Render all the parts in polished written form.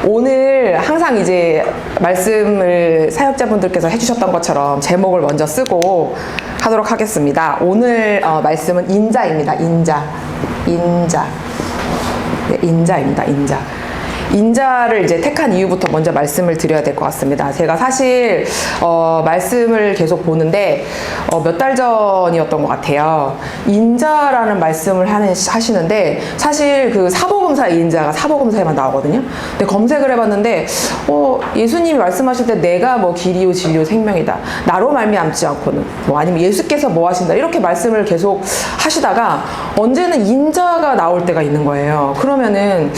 오늘 항상 이제 말씀을 사역자분들께서 해주셨던 것처럼 제목을 먼저 쓰고 하도록 하겠습니다. 오늘 말씀은 인자입니다. 인자. 네, 인자입니다. 인자를 이제 택한 이유부터 먼저 말씀을 드려야 될 것 같습니다. 제가 사실 말씀을 계속 보는데 몇 달 전이었던 것 같아요. 인자라는 말씀을 하시는데 사실 그 사복음사의 인자가 사복음사에만 나오거든요. 근데 검색을 해봤는데 예수님이 말씀하실 때 내가 뭐 길이요 진리요 생명이다. 나로 말미암지 않고는 뭐 아니면 예수께서 뭐 하신다 이렇게 말씀을 계속 하시다가 언제는 인자가 나올 때가 있는 거예요. 그러면은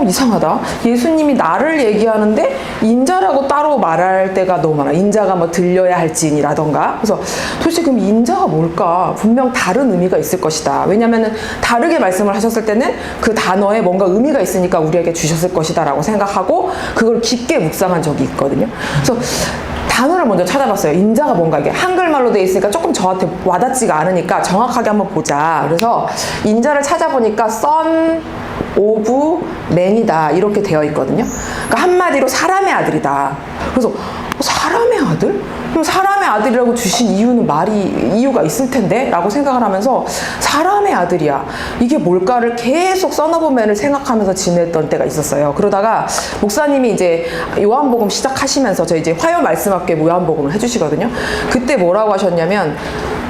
이상하다. 예수님이 나를 얘기하는데 인자라고 따로 말할 때가 너무 많아. 인자가 뭐 들려야 할지니라던가. 그래서 도대체 그럼 인자가 뭘까? 분명 다른 의미가 있을 것이다. 왜냐면은 다르게 말씀을 하셨을 때는 그 단어에 뭔가 의미가 있으니까 우리에게 주셨을 것이다 라고 생각하고 그걸 깊게 묵상한 적이 있거든요. 그래서 단어를 먼저 찾아봤어요. 인자가 뭔가 이게 한글말로 되어 있으니까 조금 저한테 와닿지가 않으니까 정확하게 한번 보자. 그래서 인자를 찾아보니까 선 오브 맨이다 이렇게 되어 있거든요. 그러니까 한마디로 사람의 아들이다. 그래서 사람의 아들? 그럼 사람의 아들이라고 주신 이유는 이유가 있을 텐데? 라고 생각을 하면서 사람의 아들이야. 이게 뭘까를 계속 써너브맨을 생각하면서 지냈던 때가 있었어요. 그러다가 목사님이 이제 요한복음 시작하시면서 저 이제 화요 말씀학교에 요한복음을 해주시거든요. 그때 뭐라고 하셨냐면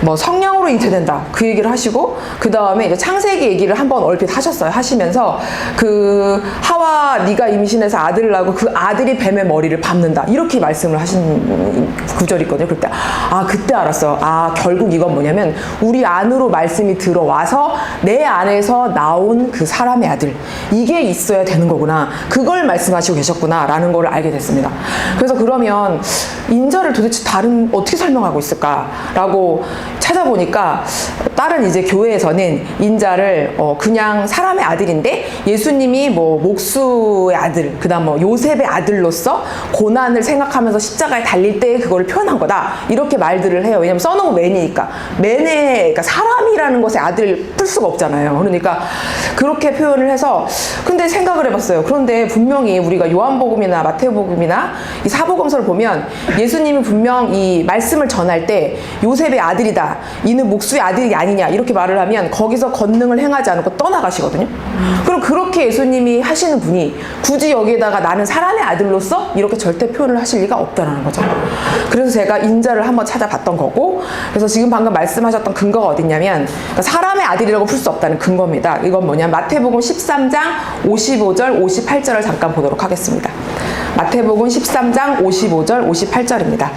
뭐 성령으로 잉태된다 그 얘기를 하시고 그 다음에 이제 창세기 얘기를 한번 얼핏 하셨어요. 하시면서 그 하와 네가 임신해서 아들을 낳고 그 아들이 뱀의 머리를 밟는다 이렇게 말씀을 하신 구절이 있거든요. 그때 알았어요. 결국 이건 뭐냐면 우리 안으로 말씀이 들어와서 내 안에서 나온 그 사람의 아들 이게 있어야 되는 거구나. 그걸 말씀하시고 계셨구나 라는 걸 알게 됐습니다. 그래서 그러면 인자를 도대체 어떻게 설명하고 있을까라고 찾아보니까 다른 이제 교회에서는 인자를 그냥 사람의 아들인데 예수님이 뭐 목수의 아들, 그 다음 뭐 요셉의 아들로서 고난을 생각하면서 십자가에 달릴 때 그걸 표현한 거다. 이렇게 말들을 해요. 왜냐면 써놓은 맨이니까. 그러니까 사람이라는 것의 아들을 풀 수가 없잖아요. 그러니까 그렇게 표현을 해서 근데 생각을 해봤어요. 그런데 분명히 우리가 요한복음이나 마태복음이나 이 사복음서를 보면 예수님이 분명 이 말씀을 전할 때 요셉의 아들이다. 이는 목수의 아들이 아니냐 이렇게 말을 하면 거기서 권능을 행하지 않고 떠나가시거든요. 그럼 그렇게 예수님이 하시는 분이 굳이 여기에다가 나는 사람의 아들로서 이렇게 절대 표현을 하실 리가 없다는 거죠. 그래서 제가 인자를 한번 찾아봤던 거고 그래서 지금 방금 말씀하셨던 근거가 어딨냐면 그러니까 사람의 아들이라고 풀 수 없다는 근거입니다. 이건 뭐냐면 마태복음 13장 55절 58절을 잠깐 보도록 하겠습니다. 마태복음 13장 55절 58절입니다.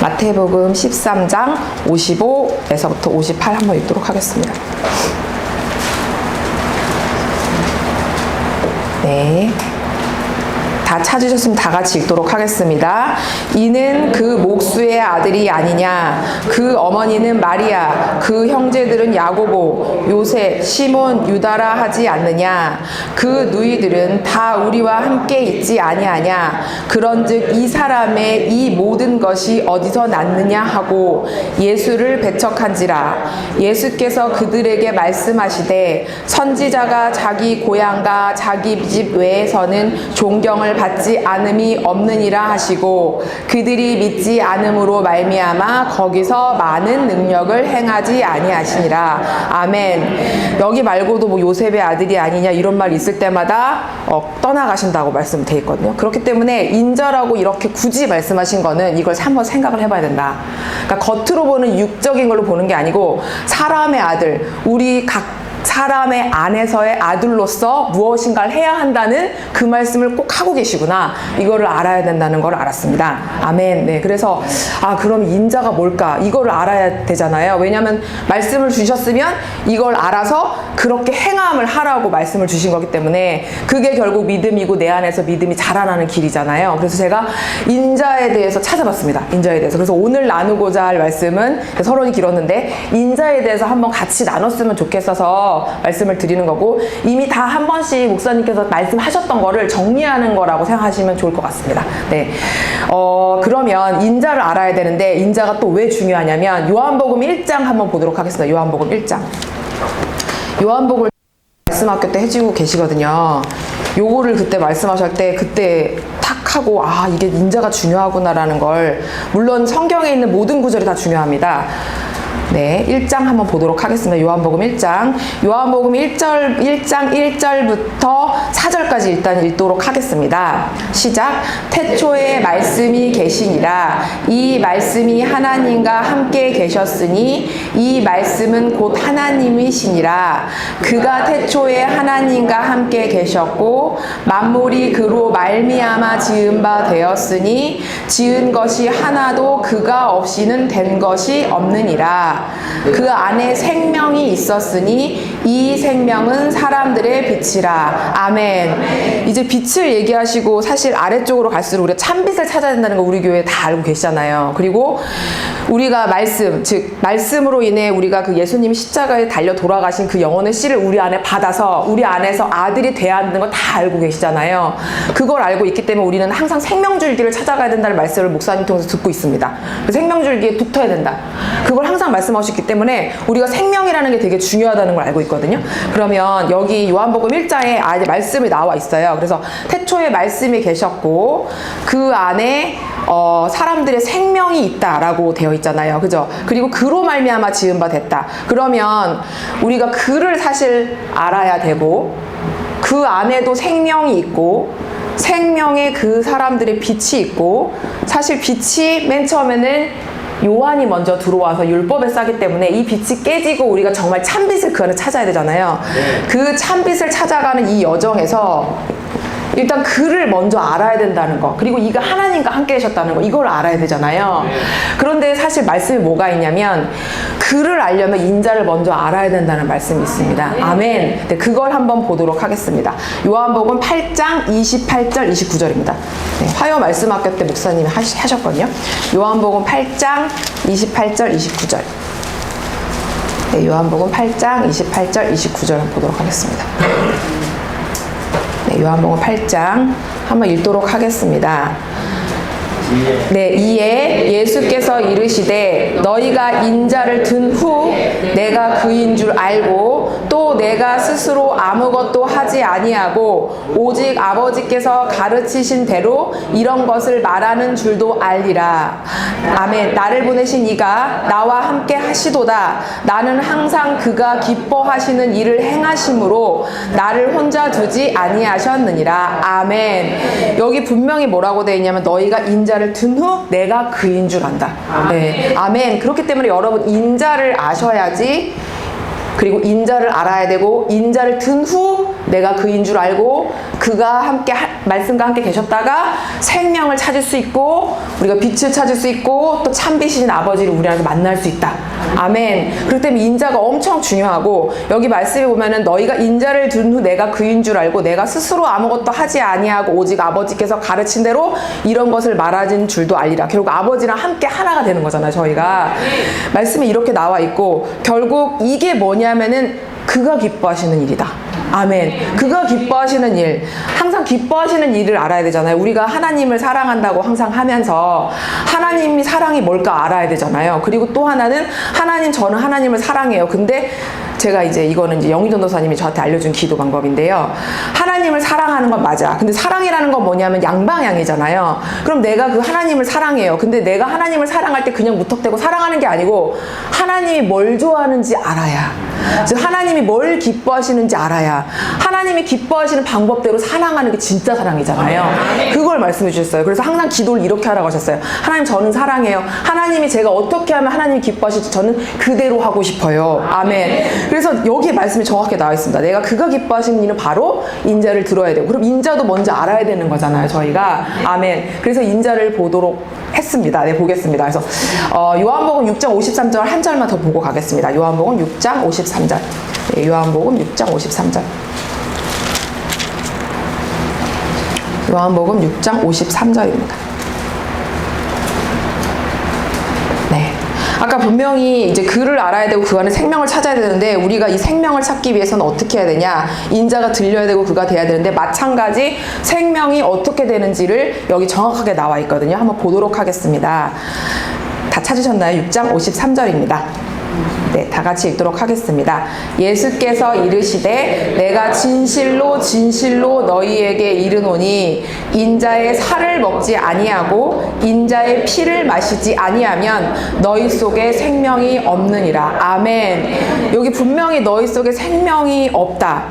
마태복음 13장 55에서부터 58 한번 읽도록 하겠습니다. 네. 다 찾으셨으면 다 같이 읽도록 하겠습니다. 이는 그 목수의 아들이 아니냐. 그 어머니는 마리아, 그 형제들은 야고보, 요셉, 시몬, 유다라 하지 않느냐. 그 누이들은 다 우리와 함께 있지 아니하냐. 그런즉 이 사람의 이 모든 것이 어디서 났느냐 하고 예수를 배척한지라. 예수께서 그들에게 말씀하시되 선지자가 자기 고향과 자기 집 외에서는 존경을 받지 않음이 없느니라 하시고 그들이 믿지 않음으로 말미암아 거기서 많은 능력을 행하지 아니하시니라. 아멘. 여기 말고도 뭐 요셉의 아들이 아니냐 이런 말 있을 때마다 떠나가신다고 말씀되어 있거든요. 그렇기 때문에 인자라고 이렇게 굳이 말씀하신 거는 이걸 한번 생각을 해봐야 된다. 그러니까 겉으로 보는 육적인 걸로 보는 게 아니고 사람의 아들, 우리 각 사람의 안에서의 아들로서 무엇인가를 해야 한다는 그 말씀을 꼭 하고 계시구나. 이거를 알아야 된다는 걸 알았습니다. 아멘. 네. 그래서 그럼 인자가 뭘까? 이거를 알아야 되잖아요. 왜냐하면 말씀을 주셨으면 이걸 알아서 그렇게 행함을 하라고 말씀을 주신 거기 때문에 그게 결국 믿음이고 내 안에서 믿음이 자라나는 길이잖아요. 그래서 제가 인자에 대해서 찾아봤습니다. 인자에 대해서. 그래서 오늘 나누고자 할 말씀은 서론이 길었는데 인자에 대해서 한번 같이 나눴으면 좋겠어서 말씀을 드리는 거고 이미 다 한 번씩 목사님께서 말씀하셨던 거를 정리하는 거라고 생각하시면 좋을 것 같습니다. 네. 그러면 인자를 알아야 되는데 인자가 또 왜 중요하냐면 요한복음 1장 한번 보도록 하겠습니다. 요한복음 1장. 요한복음 말씀학교 때 해주고 계시거든요. 요거를 그때 말씀하실 때 그때 탁 하고 아 이게 인자가 중요하구나라는 걸 물론 성경에 있는 모든 구절이 다 중요합니다. 네, 1장 한번 보도록 하겠습니다. 요한복음 1장. 요한복음 1장 1절부터 4절까지 일단 읽도록 하겠습니다. 시작. 태초에 말씀이 계시니라. 이 말씀이 하나님과 함께 계셨으니 이 말씀은 곧 하나님이시니라. 그가 태초에 하나님과 함께 계셨고 만물이 그로 말미암아 지은 바 되었으니 지은 것이 하나도 그가 없이는 된 것이 없느니라. 그 안에 생명이 있었으니 이 생명은 사람들의 빛이라. 아멘. 이제 빛을 얘기하시고 사실 아래쪽으로 갈수록 우리가 참빛을 찾아야 된다는 거 우리 교회 다 알고 계시잖아요. 그리고 우리가 말씀, 즉 말씀으로 인해 우리가 그 예수님이 십자가에 달려 돌아가신 그 영혼의 씨를 우리 안에 받아서 우리 안에서 아들이 돼야 하는 거 다 알고 계시잖아요. 그걸 알고 있기 때문에 우리는 항상 생명줄기를 찾아가야 된다는 말씀을 목사님 통해서 듣고 있습니다. 그 생명줄기에 붙어야 된다. 그걸 항상 말씀하셨기 때문에 우리가 생명이라는 게 되게 중요하다는 걸 알고 있거든요. 그러면 여기 요한복음 1장에 아예 말씀이 나와 있어요. 그래서 태초에 말씀이 계셨고 그 안에 사람들의 생명이 있다라고 되어 있잖아요. 그죠? 그리고 그로 말미암아 지은 바 됐다. 그러면 우리가 그를 사실 알아야 되고 그 안에도 생명이 있고 생명에 그 사람들의 빛이 있고 사실 빛이 맨 처음에는 요한이 먼저 들어와서 율법에 싸기 때문에 이 빛이 깨지고 우리가 정말 참빛을 그 안에 찾아야 되잖아요. 그 참빛을 찾아가는 이 여정에서 일단 그를 먼저 알아야 된다는 거, 그리고 이가 하나님과 함께 계셨다는 거, 이걸 알아야 되잖아요. 그런데 사실 말씀이 뭐가 있냐면 그를 알려면 인자를 먼저 알아야 된다는 말씀이 있습니다. 아멘. 네, 그걸 한번 보도록 하겠습니다. 요한복음 8장 28절 29절입니다. 네, 화요 말씀학교 때 목사님이 하셨거든요. 요한복음 8장 28절 29절. 네, 요한복음 8장 28절 29절 한번 보도록 하겠습니다. 네, 요한복음 8장 한번 읽도록 하겠습니다. 네, 이에 예수께서 이르시되 너희가 인자를 든 후 내가 그인 줄 알고 또 내가 스스로 아무것도 하지 아니하고 오직 아버지께서 가르치신 대로 이런 것을 말하는 줄도 알리라. 아멘. 나를 보내신 이가 나와 함께 하시도다. 나는 항상 그가 기뻐하시는 일을 행하심으로 나를 혼자 두지 아니하셨느니라. 아멘. 여기 분명히 뭐라고 되어 있냐면 너희가 인자를 든 후 내가 그인 줄 안다. 네. 아멘. 그렇기 때문에 여러분 인자를 아셔야지, 그리고 인자를 알아야 되고 인자를 든 후 내가 그인 줄 알고 그가 함께 말씀과 함께 계셨다가 생명을 찾을 수 있고 우리가 빛을 찾을 수 있고 또 참빛이신 아버지를 우리 안에서 만날 수 있다. 아멘. 그렇기 때문에 인자가 엄청 중요하고 여기 말씀에 보면은 너희가 인자를 든 후 내가 그인 줄 알고 내가 스스로 아무것도 하지 아니하고 오직 아버지께서 가르친 대로 이런 것을 말하는 줄도 알리라. 결국 아버지랑 함께 하나가 되는 거잖아요. 저희가 말씀이 이렇게 나와 있고 결국 이게 뭐냐면은 그가 기뻐하시는 일이다. 아멘. 그가 기뻐하시는 일, 항상 기뻐하시는 일을 알아야 되잖아요. 우리가 하나님을 사랑한다고 항상 하면서 하나님이 사랑이 뭘까 알아야 되잖아요. 그리고 또 하나는 저는 하나님을 사랑해요. 근데 제가 이거는 영희 전도사님이 저한테 알려준 기도 방법인데요. 하나님을 사랑하는 건 맞아. 근데 사랑이라는 건 뭐냐면 양방향이잖아요. 그럼 내가 그 하나님을 사랑해요. 근데 내가 하나님을 사랑할 때 그냥 무턱대고 사랑하는 게 아니고 하나님이 뭘 좋아하는지 알아야, 즉 하나님이 뭘 기뻐하시는지 알아야 하나님이 기뻐하시는 방법대로 사랑하는 게 진짜 사랑이잖아요. 그걸 말씀해 주셨어요. 그래서 항상 기도를 이렇게 하라고 하셨어요. 하나님 저는 사랑해요. 하나님이 제가 어떻게 하면 하나님이 기뻐하실지 저는 그대로 하고 싶어요. 아멘. 그래서 여기에 말씀이 정확하게 나와 있습니다. 내가 그가 기뻐하시는 일은 바로 인자를 들어야 되고, 그럼 인자도 먼저 알아야 되는 거잖아요. 저희가. 아멘. 그래서 인자를 보도록 했습니다. 네, 보겠습니다. 그래서 요한복음 6장 53절 한 절만 더 보고 가겠습니다. 요한복음 6장 53절. 네, 요한복음 6장 53절. 요한복음 6장 53절입니다. 네. 아까 분명히 이제 그를 알아야 되고 그 안에 생명을 찾아야 되는데 우리가 이 생명을 찾기 위해서는 어떻게 해야 되냐? 인자가 들려야 되고 그가 돼야 되는데 마찬가지 생명이 어떻게 되는지를 여기 정확하게 나와 있거든요. 한번 보도록 하겠습니다. 다 찾으셨나요? 6장 53절입니다. 네, 다 같이 읽도록 하겠습니다. 예수께서 이르시되 내가 진실로 진실로 너희에게 이르노니 인자의 살을 먹지 아니하고 인자의 피를 마시지 아니하면 너희 속에 생명이 없느니라. 아멘. 여기 분명히 너희 속에 생명이 없다.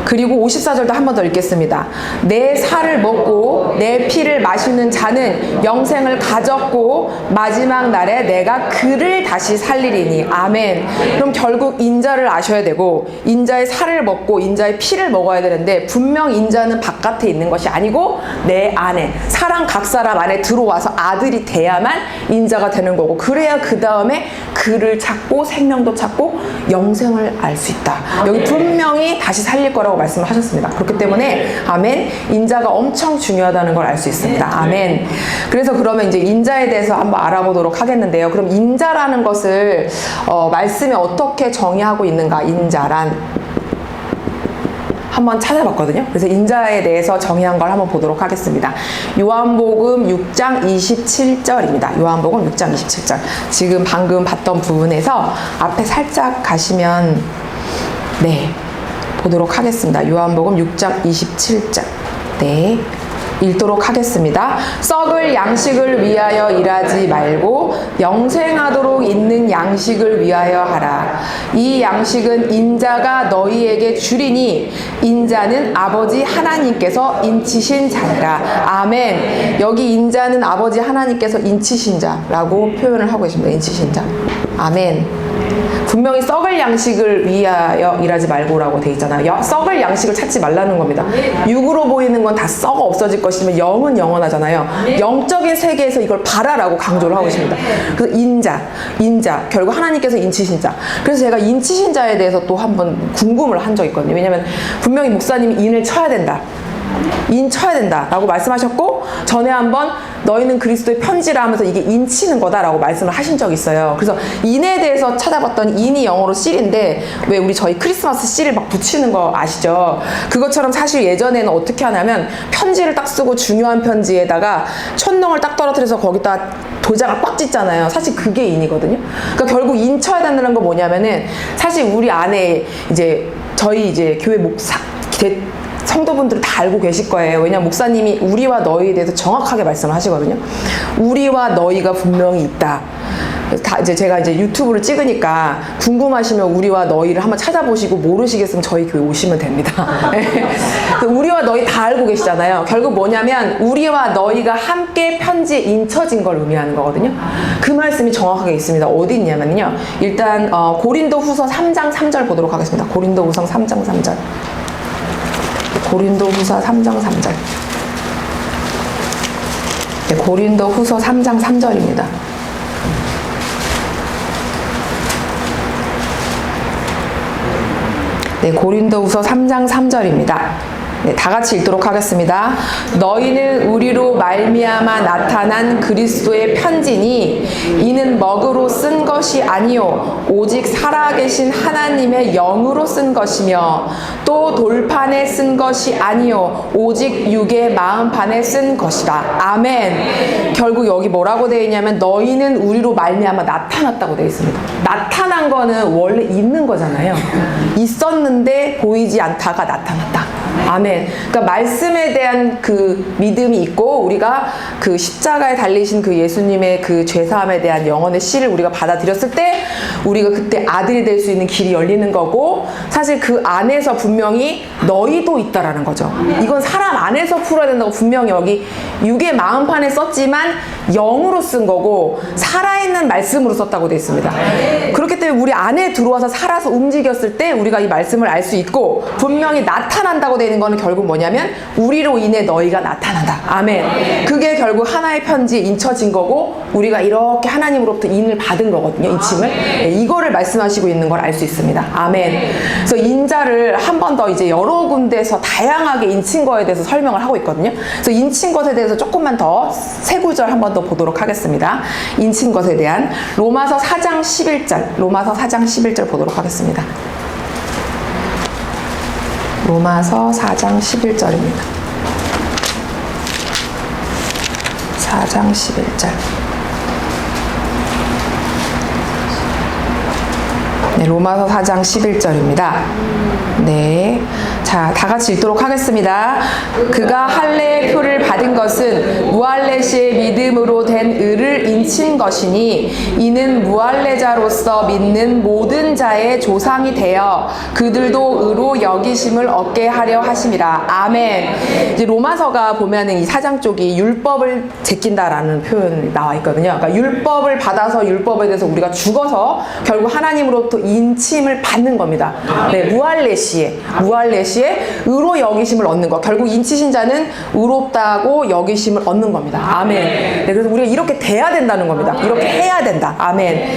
그리고 54절도 한 번 더 읽겠습니다. 내 살을 먹고 내 피를 마시는 자는 영생을 가졌고 마지막 날에 내가 그를 다시 살리리니. 아멘. 그럼 결국 인자를 아셔야 되고 인자의 살을 먹고 인자의 피를 먹어야 되는데, 분명 인자는 바깥에 있는 것이 아니고 내 안에, 사람 각 사람 안에 들어와서 아들이 돼야만 인자가 되는 거고, 그래야 그 다음에 그를 찾고 생명도 찾고 영생을 알 수 있다. 여기 분명히 다시 살릴 거라고 말씀을 하셨습니다. 그렇기 때문에 아멘, 인자가 엄청 중요하다는 걸 알 수 있습니다. 아멘. 그래서 그러면 이제 인자에 대해서 한번 알아보도록 하겠는데요. 그럼 인자라는 것을 말씀에 어떻게 정의하고 있는가? 인자란 한번 찾아봤거든요. 그래서 인자에 대해서 정의한 걸 한번 보도록 하겠습니다. 요한복음 6장 27절입니다. 요한복음 6장 27절. 지금 방금 봤던 부분에서 앞에 살짝 가시면 네, 보도록 하겠습니다. 요한복음 6장 27절. 네, 읽도록 하겠습니다. 썩을 양식을 위하여 일하지 말고 영생하도록 있는 양식을 위하여 하라. 이 양식은 인자가 너희에게 주리니 인자는 아버지 하나님께서 인치신 자니라. 아멘. 여기 인자는 아버지 하나님께서 인치신 자라고 표현을 하고 계십니다. 인치신 자. 아멘. 분명히 썩을 양식을 위하여 일하지 말고라고 돼 있잖아요. 썩을 양식을 찾지 말라는 겁니다. 육으로 보이는 건 다 썩어 없어질 것이면 영은 영원하잖아요. 영적인 세계에서 이걸 바라라고 강조를 하고 있습니다. 그래서 인자, 결국 하나님께서 인치신 자. 그래서 제가 인치신 자에 대해서 또 한번 궁금을 한 적이 있거든요. 왜냐면 분명히 목사님이 인을 쳐야 된다. 인 쳐야 된다 라고 말씀하셨고, 전에 한번 너희는 그리스도의 편지라 하면서 이게 인치는 거다라고 말씀을 하신 적이 있어요. 그래서 인에 대해서 찾아봤더니 인이 영어로 씨인데, 왜 우리 저희 크리스마스 씨를 막 붙이는 거 아시죠? 그것처럼 사실 예전에는 어떻게 하냐면 편지를 딱 쓰고 중요한 편지에다가 촛농을 딱 떨어뜨려서 거기다 도장을 꽉 찍잖아요. 사실 그게 인이거든요. 그러니까 결국 인 쳐야 된다는 건 뭐냐면은, 사실 우리 안에 이제 저희 이제 교회 목사 성도분들은 다 알고 계실 거예요. 왜냐면 목사님이 우리와 너희에 대해서 정확하게 말씀을 하시거든요. 우리와 너희가 분명히 있다. 이제 제가 이제 유튜브를 찍으니까 궁금하시면 우리와 너희를 한번 찾아보시고 모르시겠으면 저희 교회 오시면 됩니다. 우리와 너희 다 알고 계시잖아요. 결국 뭐냐면 우리와 너희가 함께 편지에 인쳐진 걸 의미하는 거거든요. 그 말씀이 정확하게 있습니다. 어디 있냐면요. 일단 고린도 후서 3장 3절 보도록 하겠습니다. 고린도 후서 3장 3절. 고린도 후서 3장 3절. 네, 고린도 후서 3장 3절입니다. 네, 고린도 후서 3장 3절입니다. 네, 다 같이 읽도록 하겠습니다. 너희는 우리로 말미암아 나타난 그리스도의 편지니 이는 먹으로 쓴 것이 아니요 오직 살아계신 하나님의 영으로 쓴 것이며 또 돌판에 쓴 것이 아니요 오직 육의 마음판에 쓴 것이다. 아멘. 결국 여기 뭐라고 되어 있냐면 너희는 우리로 말미암아 나타났다고 되어 있습니다. 나타난 거는 원래 있는 거잖아요. 있었는데 보이지 않다가 나타났다. 아멘. 그러니까 말씀에 대한 그 믿음이 있고 우리가 그 십자가에 달리신 그 예수님의 그 죄사함에 대한 영혼의 씨를 우리가 받아들였을 때 우리가 그때 아들이 될 수 있는 길이 열리는 거고, 사실 그 안에서 분명히 너희도 있다라는 거죠. 이건 사람 안에서 풀어야 된다고 분명히 여기 육의 마음판에 썼지만 영으로 쓴 거고 살아있는 말씀으로 썼다고 되어 있습니다. 그렇기 때문에 우리 안에 들어와서 살아서 움직였을 때 우리가 이 말씀을 알 수 있고, 분명히 나타난다고 되어 있는 거는 결국 뭐냐면 우리로 인해 너희가 나타난다. 아멘. 그게 결국 하나의 편지에 인쳐진 거고 우리가 이렇게 하나님으로부터 인을 받은 거거든요. 인침을. 네, 이거를 말씀하시고 있는 걸 알 수 있습니다. 아멘. 그래서 인자를 한 번 더 이제 여러 군데에서 다양하게 인친 거에 대해서 설명을 하고 있거든요. 그래서 인친 것에 대해서 조금만 더 세 구절 한 번 더 보도록 하겠습니다. 인친 것에 대한 로마서 4장 11절, 로마서 4장 11절 보도록 하겠습니다. 로마서 4장 11절입니다. 4장 11절. 네, 로마서 4장 11절입니다. 네. 자, 다 같이 읽도록 하겠습니다. 그가 할례의 표를 받은 것은 무할례시의 믿음으로 된 의를 인친 것이니 이는 무할례자로서 믿는 모든 자의 조상이 되어 그들도 의로 여기심을 얻게 하려 하심이라. 아멘. 이제 로마서가 보면은 이 4장 쪽이 율법을 제낀다라는 표현이 나와 있거든요. 그러니까 율법을 받아서 율법에 대해서 우리가 죽어서 결국 하나님으로부터 인침을 받는 겁니다. 네, 무할례시에 의로 여기심을 얻는 것. 결국 인치신 자는 의롭다고 여기심을 얻는 겁니다. 아멘. 네, 그래서 우리가 이렇게 돼야 된다는 겁니다. 이렇게 해야 된다. 아멘.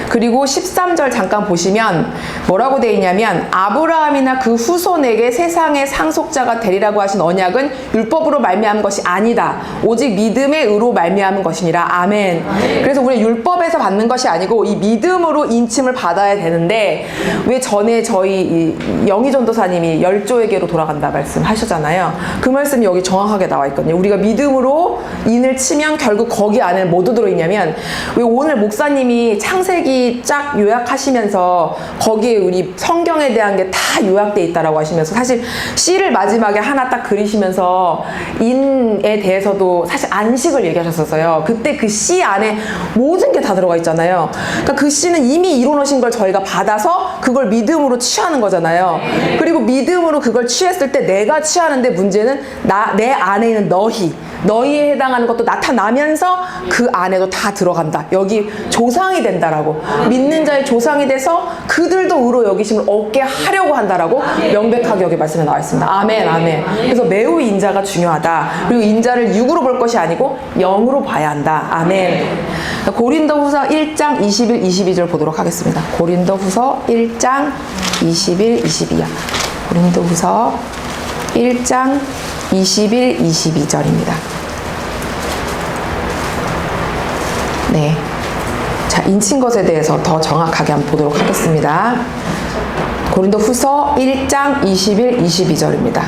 그리고 13절 잠깐 보시면 뭐라고 되어 있냐면 아브라함이나 그 후손에게 세상의 상속자가 되리라고 하신 언약은 율법으로 말미암은 것이 아니다. 오직 믿음의 의로 말미암은 것이니라. 아멘. 그래서 우리가 율법에서 받는 것이 아니고 이 믿음으로 인침을 받아야 되는데 왜 전에 저희 영희 전도사님이 열조에게로 돌아간다 말씀하셨잖아요. 그 말씀이 여기 정확하게 나와 있거든요. 우리가 믿음으로 인을 치면 결국 거기 안에 뭐 들어있냐면 왜 오늘 목사님이 창세기 쫙 요약하시면서 거기에 우리 성경에 대한 게 다 요약돼 있다라고 하시면서 사실 씨를 마지막에 하나 딱 그리시면서 인에 대해서도 사실 안식을 얘기하셨었어요. 그때 그 씨 안에 모든 게 다 들어가 있잖아요. 그러니까 그 씨는 이미 이루어놓으신 걸 저희가 받아서 그걸 믿음으로 취하는 거잖아요. 그리고 믿음으로 그걸 취했을 때 내가 취하는데 문제는 내 안에 있는 너희에 해당하는 것도 나타나면서 그 안에도 다 들어간다. 여기 조상이 된다라고. 믿는 자의 조상이 돼서 그들도 의로 여기심을 얻게 하려고 한다라고 명백하게 여기 말씀에 나와 있습니다. 아멘, 아멘. 그래서 매우 인자가 중요하다. 그리고 인자를 육으로 볼 것이 아니고 영으로 봐야 한다. 아멘. 고린도후서 1장 21, 22절 보도록 하겠습니다. 고린도후서 1장 21, 22야. 고린도후서 1장 21, 22절입니다. 네. 자, 인친 것에 대해서 더 정확하게 한번 보도록 하겠습니다. 고린도후서 1장 21, 22절입니다.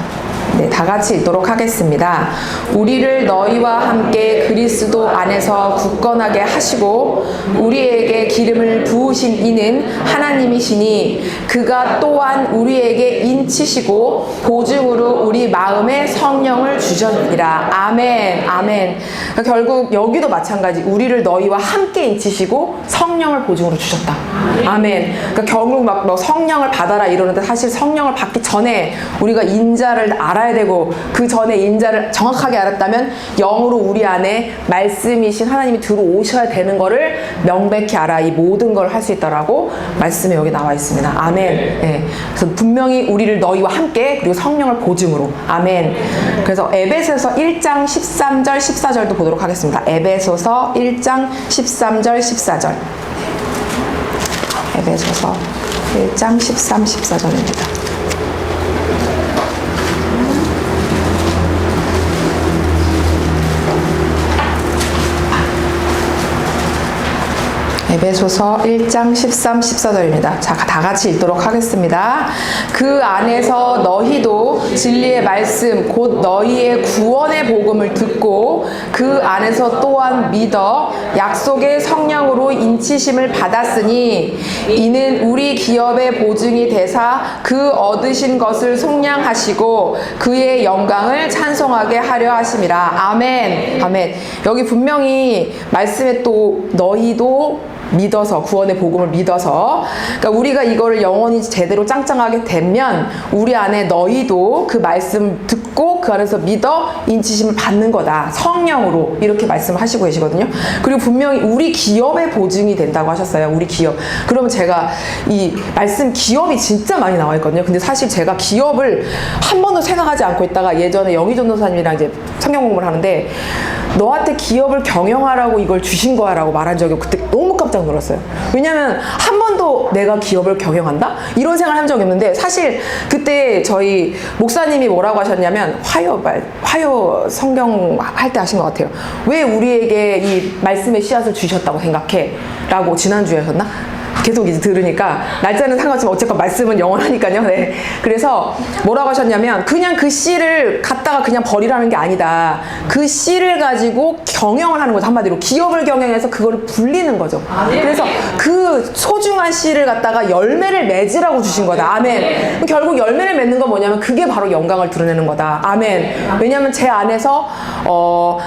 네, 다 같이 읽도록 하겠습니다. 우리를 너희와 함께 그리스도 안에서 굳건하게 하시고 우리에게 기름을 부으신 이는 하나님이시니 그가 또한 우리에게 인치시고 보증으로 우리 마음에 성령을 주셨느니라. 아멘, 아멘. 그러니까 결국 여기도 마찬가지. 우리를 너희와 함께 인치시고 성령을 보증으로 주셨다. 아멘. 그러니까 결국 막 너 성령을 받아라 이러는데 사실 성령을 받기 전에 우리가 인자를 알아야 되고 그 전에 인자를 정확하게 알았다면 영으로 우리 안에 말씀이신 하나님이 들어오셔야 되는 거를 명백히 알아 이 모든 걸 할 수 있다라고 말씀에 여기 나와 있습니다. 아멘. 네. 그래서 분명히 우리를 너희와 함께 그리고 성령을 보증으로. 아멘. 그래서 에베소서 1장 13절 14절도 보도록 하겠습니다. 에베소서 1장 13절 14절. 에베소서 1장 13, 14절입니다. 에베소서 1장 13, 14절입니다. 자, 다 같이 읽도록 하겠습니다. 그 안에서 너희도 진리의 말씀 곧 너희의 구원의 복음을 듣고 그 안에서 또한 믿어 약속의 성령으로 인치심을 받았으니 이는 우리 기업의 보증이 되사 그 얻으신 것을 속량하시고 그의 영광을 찬송하게 하려 하심이라. 아멘. 아멘. 여기 분명히 말씀에 또 너희도 믿어서 구원의 복음을 믿어서 그러니까 우리가 이거를 영원히 제대로 짱짱하게 되면 우리 안에 너희도 그 말씀 듣고 그 안에서 믿어 인치심을 받는 거다. 성령으로 이렇게 말씀하시고 계시거든요. 그리고 분명히 우리 기업의 보증이 된다고 하셨어요. 우리 기업. 그러면 제가 이 말씀 기업이 진짜 많이 나와 있거든요. 근데 사실 제가 기업을 한 번도 생각하지 않고 있다가 예전에 영희 전도사님이랑 이제 성경 공부를 하는데 너한테 기업을 경영하라고 이걸 주신 거야 라고 말한 적이 그때 너무 깜짝 놀랐어요. 왜냐면 한 번도 내가 기업을 경영한다? 이런 생각을 한 적이 없는데 사실 그때 저희 목사님이 뭐라고 하셨냐면 화요 성경 할 때 하신 것 같아요. 왜 우리에게 이 말씀의 씨앗을 주셨다고 생각해? 라고 지난주에 하셨나? 계속 이제 들으니까 날짜는 상관없지만 어쨌건 말씀은 영원하니까요. 네. 그래서 뭐라고 하셨냐면 그냥 그 씨를 갖다가 그냥 버리라는 게 아니다. 그 씨를 가지고 경영을 하는 거죠. 한마디로 기업을 경영해서 그거를 불리는 거죠. 그래서 그 소중한 씨를 갖다가 열매를 맺으라고 주신 거다. 아멘. 결국 열매를 맺는 건 뭐냐면 그게 바로 영광을 드러내는 거다. 아멘. 왜냐하면 제 안에서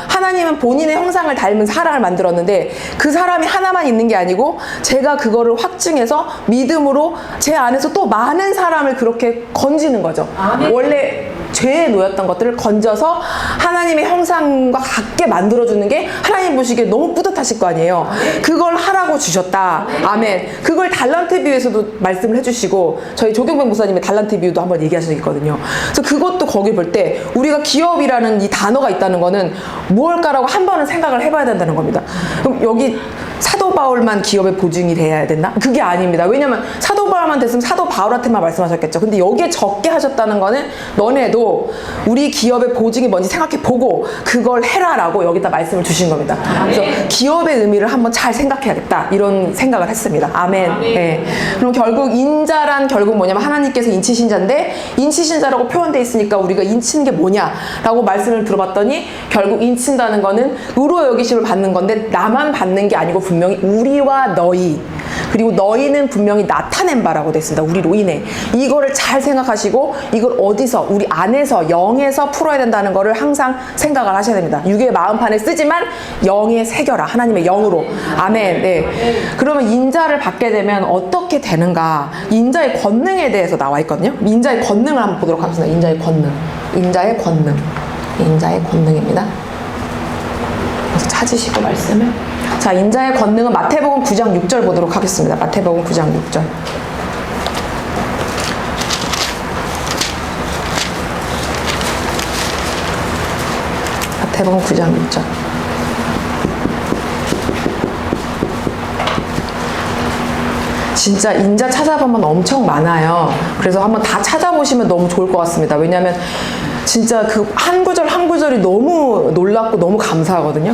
하나님은 본인의 형상을 닮은 사람을 만들었는데 그 사람이 하나만 있는 게 아니고 제가 그거를 확증해서 믿음으로 제 안에서 또 많은 사람을 그렇게 건지는 거죠. 원래 죄에 놓였던 것들을 건져서 하나님의 형상과 같게 만들어주는 게 하나님 보시기에 너무 뿌듯하실 거 아니에요. 그걸 하라고 주셨다. 아멘. 그걸 달란트 비유에서도 말씀을 해주시고 저희 조경백 목사님의 달란트 비유도 한번 얘기하셨거든요. 그래서 그것도 거기 볼 때 우리가 기업이라는 이 단어가 있다는 거는 무엇일까라고 한 번은 생각을 해봐야 된다는 겁니다. 그럼 여기 사도 바울만 기업의 보증이 돼야 됐나? 그게 아닙니다. 왜냐면 사도 바울만 됐으면 사도 바울한테만 말씀하셨겠죠. 근데 여기에 적게 하셨다는 거는 너네도 우리 기업의 보증이 뭔지 생각해보고 그걸 해라라고 여기다 말씀을 주신 겁니다. 그래서 기업의 의미를 한번 잘 생각해야겠다 이런 생각을 했습니다. 아멘. 네. 그럼 결국 인자란 결국 뭐냐면 하나님께서 인치신자인데 인치신자라고 표현되어 있으니까 우리가 인치는 게 뭐냐라고 말씀을 들어봤더니 결국 인친다는 거는 의로 여기심을 받는 건데 나만 받는 게 아니고 분명히 우리와 너희 그리고 너희는 분명히 나타낸 바라고 되어 있습니다. 우리로 인해 이거를 잘 생각하시고 이걸 어디서 우리 안에서 영에서 풀어야 된다는 거를 항상 생각을 하셔야 됩니다. 육의 마음판에 쓰지만 영에 새겨라. 하나님의 영으로. 아멘. 네. 그러면 인자를 받게 되면 어떻게 되는가? 인자의 권능에 대해서 나와 있거든요. 인자의 권능을 한번 보도록 하겠습니다. 인자의 권능. 인자의 권능. 인자의 권능입니다. 그래서 찾으시고 말씀을. 자, 인자의 권능은 마태복음 9장 6절 보도록 하겠습니다. 마태복음 9장 6절. 마태복음 9장 6절. 진짜 인자 찾아보면 엄청 많아요. 그래서 한번 다 찾아보시면 너무 좋을 것 같습니다. 왜냐하면 진짜 그 한 구절 한 구절이 너무 놀랍고 너무 감사하거든요.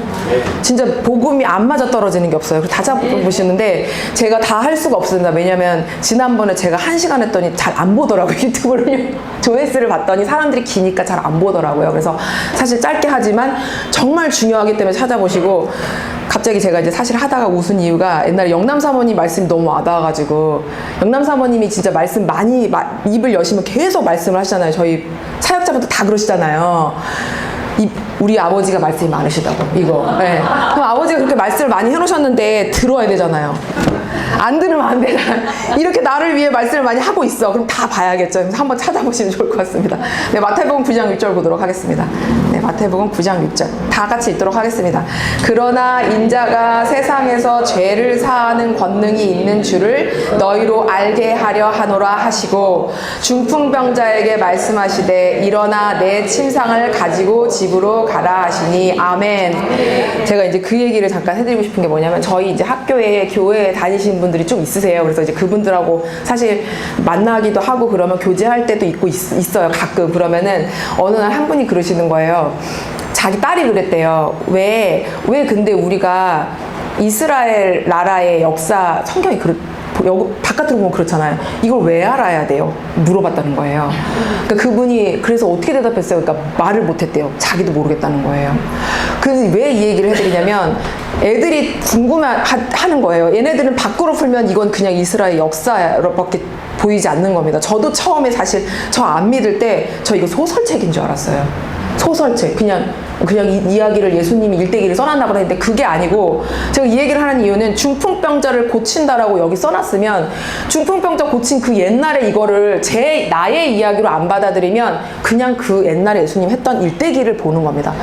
진짜 복음이 안 맞아 떨어지는 게 없어요. 다 잡아보시는데 제가 다 할 수가 없습니다. 왜냐면 지난번에 제가 1시간 했더니 잘 안 보더라고요. 유튜브를 조회수를 봤더니 사람들이 기니까 잘 안 보더라고요. 그래서 사실 짧게 하지만 정말 중요하기 때문에 찾아보시고 갑자기 제가 이제 사실 하다가 웃은 이유가 옛날에 영남 사모님 말씀이 너무 와닿아가지고 영남 사모님이 진짜 말씀 많이 입을 여시면 계속 말씀을 하시잖아요. 저희 사역자분들 다 그러시잖아요. 우리 아버지가 말씀이 많으시다고 이거. 네. 그럼 아버지가 그렇게 말씀을 많이 해놓으셨는데 들어야 되잖아요. 안 들으면 안 되잖아. 이렇게 나를 위해 말씀을 많이 하고 있어. 그럼 다 봐야겠죠. 그래서 한번 찾아보시면 좋을 것 같습니다. 네, 마태복음 9장 6절 보도록 하겠습니다. 네, 마태복음 9장 6절 다 같이 읽도록 하겠습니다. 그러나 인자가 세상에서 죄를 사하는 권능이 있는 줄을 너희로 알게 하려 하노라 하시고 중풍병자에게 말씀하시되 일어나 내 침상을 가지고 집으로 가라 하시니 아멘. 제가 이제 그 얘기를 잠깐 해드리고 싶은 게 뭐냐면 저희 이제 학교에 교회에 다니시는 분들이 좀 있으세요. 그래서 이제 그분들하고 사실 만나기도 하고 그러면 교제할 때도 있어요. 가끔. 그러면은 어느 날 한 분이 그러시는 거예요. 자기 딸이 그랬대요. 왜 근데 우리가 이스라엘 나라의 역사 성경이 바깥으로 보면 그렇잖아요. 이걸 왜 알아야 돼요? 물어봤다는 거예요. 그러니까 그분이 그래서 어떻게 대답했어요? 그러니까 말을 못했대요. 자기도 모르겠다는 거예요. 그래서 왜 이 얘기를 해드리냐면 애들이 궁금해하는 거예요. 얘네들은 밖으로 풀면 이건 그냥 이스라엘 역사밖에 보이지 않는 겁니다. 저도 처음에 사실 저 안 믿을 때 저 이거 소설책인 줄 알았어요. 소설책. 그냥 이야기를 예수님이 일대기를 써놨다고 했는데 그게 아니고 제가 이 얘기를 하는 이유는 중풍병자를 고친다라고 여기 써놨으면 중풍병자 고친 그 옛날에 이거를 나의 이야기로 안 받아들이면 그냥 그 옛날에 예수님 했던 일대기를 보는 겁니다.